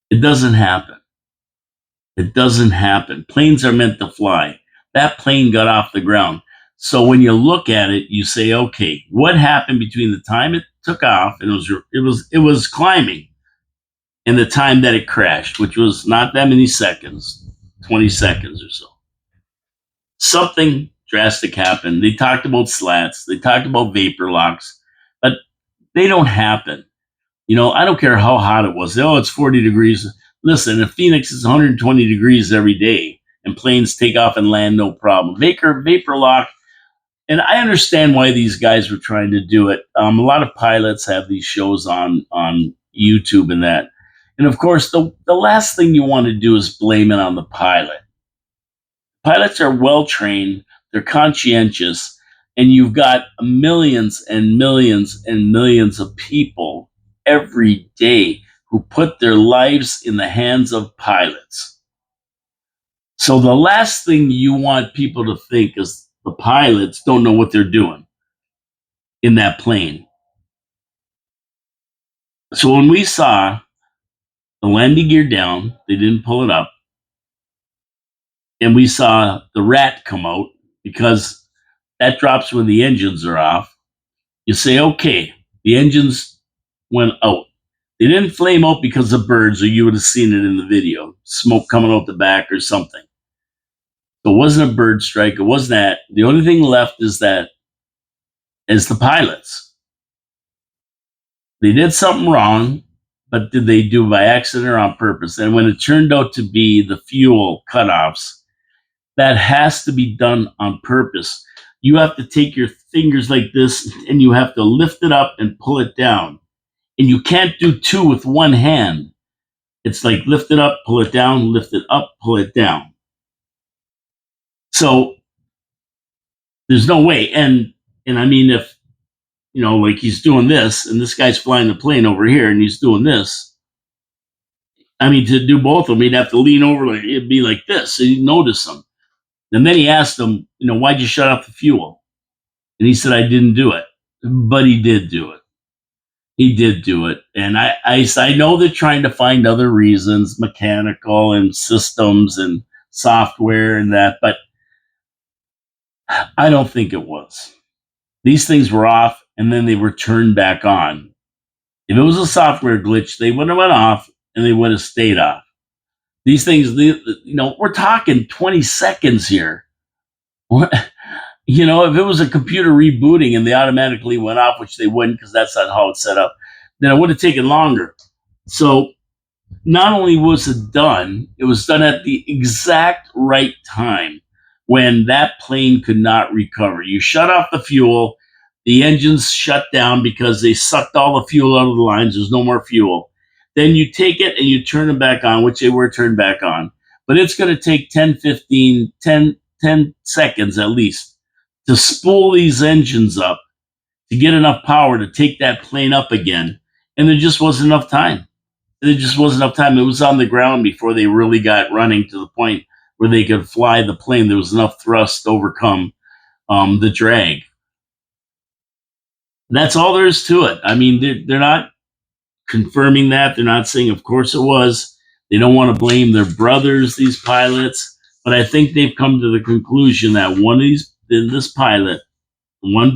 It doesn't happen. It doesn't happen. Planes are meant to fly. That plane got off the ground. So when you look at it, you say, okay, what happened between the time it took off and it was climbing and the time that it crashed, which was not that many seconds, 20 seconds or so. Something drastic happened. They talked about slats, they talked about vapor locks, but they don't happen. I don't care how hot it was. Oh, it's 40 degrees. Listen, in Phoenix, it's 120 degrees every day, and planes take off and land no problem. Vapor lock, and I understand why these guys were trying to do it. A lot of pilots have these shows on YouTube and that. And of course, the last thing you want to do is blame it on the pilot. Pilots are well trained, they're conscientious, and you've got millions and millions and millions of people every day who put their lives in the hands of pilots. So the last thing you want people to think is the pilots don't know what they're doing in that plane. So when we saw the landing gear down, they didn't pull it up, and we saw the rat come out because that drops when the engines are off. You say, okay, the engines went out. They didn't flame out because of birds, or you would have seen it in the video. Smoke coming out the back or something. It wasn't a bird strike. It wasn't that. The only thing left is the pilots. They did something wrong, but did they do it by accident or on purpose? And when it turned out to be the fuel cutoffs, that has to be done on purpose. You have to take your fingers like this and you have to lift it up and pull it down. And you can't do two with one hand. It's like lift it up, pull it down, lift it up, pull it down. So there's no way. And I mean, if, like he's doing this and this guy's flying the plane over here and he's doing this, I mean, to do both of them, he'd have to lean over, like it'd be like this. So you'd notice them. And then he asked him, why'd you shut off the fuel? And he said, I didn't do it. But he did do it. He did do it. And I know they're trying to find other reasons, mechanical and systems and software and that, but I don't think it was. These things were off and then they were turned back on. If it was a software glitch, they would have went off and they would have stayed off. These things, we're talking 20 seconds here. If it was a computer rebooting and they automatically went off, which they wouldn't because that's not how it's set up, then it would have taken longer. So not only was it was done at the exact right time when that plane could not recover. You shut off the fuel, the engines shut down because they sucked all the fuel out of the lines. There's no more fuel. Then you take it and you turn them back on, which they were turned back on. But it's going to take 10 seconds at least to spool these engines up to get enough power to take that plane up again. And there just wasn't enough time. There just wasn't enough time. It was on the ground before they really got running to the point where they could fly the plane. There was enough thrust to overcome the drag. That's all there is to it. I mean, they're not confirming that. They're not saying, of course it was. They don't want to blame their brothers, these pilots. But I think they've come to the conclusion that one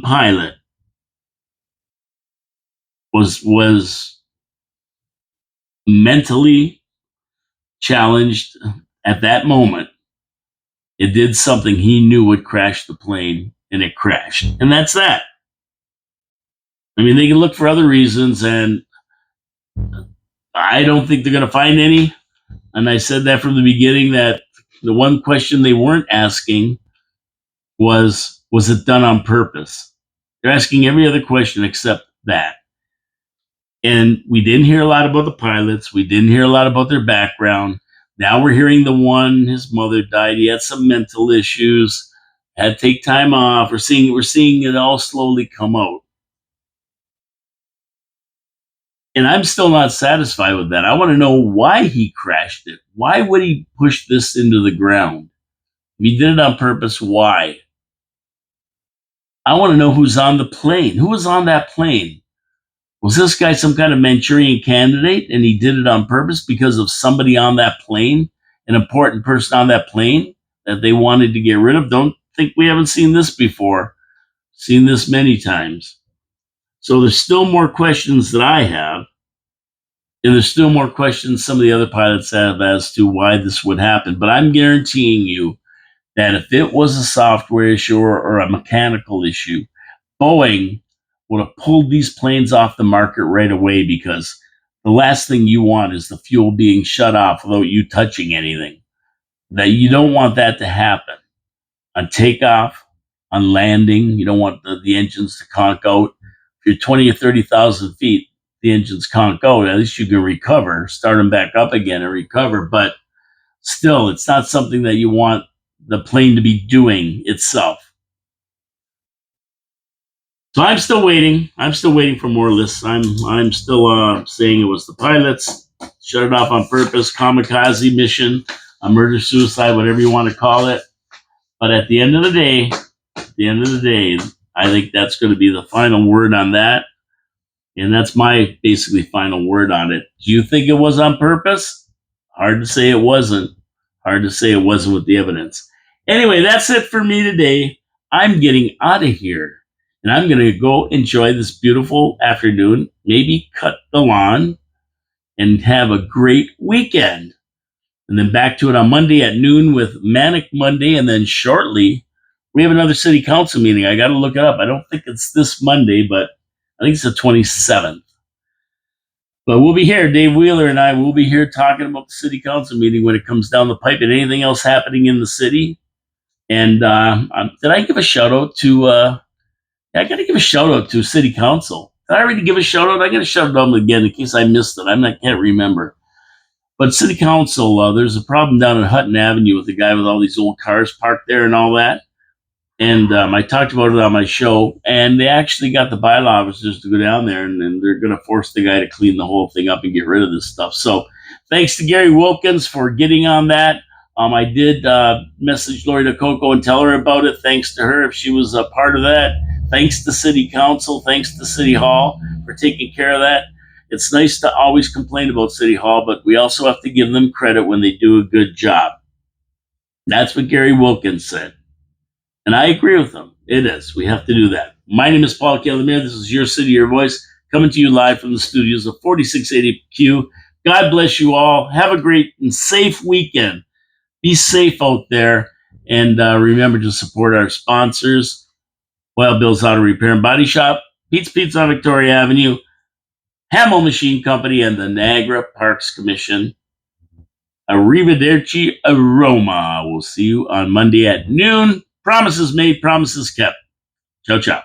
pilot was mentally challenged at that moment It did something he knew would crash the plane, and it crashed. And that's that. I mean, they can look for other reasons, and I don't think they're going to find any. And I said that from the beginning, that the one question they weren't asking was it done on purpose? They're asking every other question except that. And we didn't hear a lot about the pilots. We didn't hear a lot about their background. Now we're hearing the one, his mother died. He had some mental issues, had to take time off. We're seeing it all slowly come out. And I'm still not satisfied with that. I want to know why he crashed it. Why would he push this into the ground? If he did it on purpose, why? I want to know who's on the plane. Who was on that plane? Was this guy some kind of Manchurian candidate and he did it on purpose because of somebody on that plane, an important person on that plane that they wanted to get rid of? Don't think we haven't seen this before. Seen this many times. So there's still more questions that I have. And there's still more questions some of the other pilots have as to why this would happen. But I'm guaranteeing you that if it was a software issue or a mechanical issue, Boeing would have pulled these planes off the market right away, because the last thing you want is the fuel being shut off without you touching anything. That you don't want that to happen on takeoff, on landing. You don't want the engines to conk out. If you're 20 or 30,000 feet, the engines conk out. At least you can recover, start them back up again and recover. But still, it's not something that you want the plane to be doing itself. So I'm still waiting. I'm still waiting for more lists. I'm still saying it was the pilots, shut it off on purpose, kamikaze mission, a murder suicide, whatever you want to call it. But at the end of the day, I think that's going to be the final word on that. And that's my basically final word on it. Do you think it was on purpose? Hard to say it wasn't. Hard to say it wasn't with the evidence. Anyway, that's it for me today. I'm getting out of here. And I'm going to go enjoy this beautiful afternoon, maybe cut the lawn, and have a great weekend. And then back to it on Monday at noon with Manic Monday. And then shortly, we have another city council meeting. I got to look it up. I don't think it's this Monday, but I think it's the 27th. But we'll be here. Dave Wheeler and I will be here talking about the city council meeting when it comes down the pipe and anything else happening in the city. And did I give a shout out to... I got to give a shout out to City Council. Did I already give a shout out? I got to shout out again in case I missed it. Can't remember. But City Council, there's a problem down in Hutton Avenue with the guy with all these old cars parked there and all that. And I talked about it on my show, and they actually got the bylaw officers to go down there, and they're going to force the guy to clean the whole thing up and get rid of this stuff. So thanks to Gary Wilkins for getting on that. I did message Lori DeCoco and tell her about it. Thanks to her if she was a part of that. Thanks to City Council, thanks to City Hall for taking care of that. It's nice to always complain about City Hall, but we also have to give them credit when they do a good job. That's what Gary Wilkins said. And I agree with him. It is. We have to do that. My name is Paul Calamere. This is Your City, Your Voice, coming to you live from the studios of 4680Q. God bless you all. Have a great and safe weekend. Be safe out there. And remember to support our sponsors. Wild Bill's Auto Repair and Body Shop, Pete's Pizza on Victoria Avenue, Hamill Machine Company, and the Niagara Parks Commission. Arrivederci Aroma. We'll see you on Monday at noon. Promises made, promises kept. Ciao, ciao.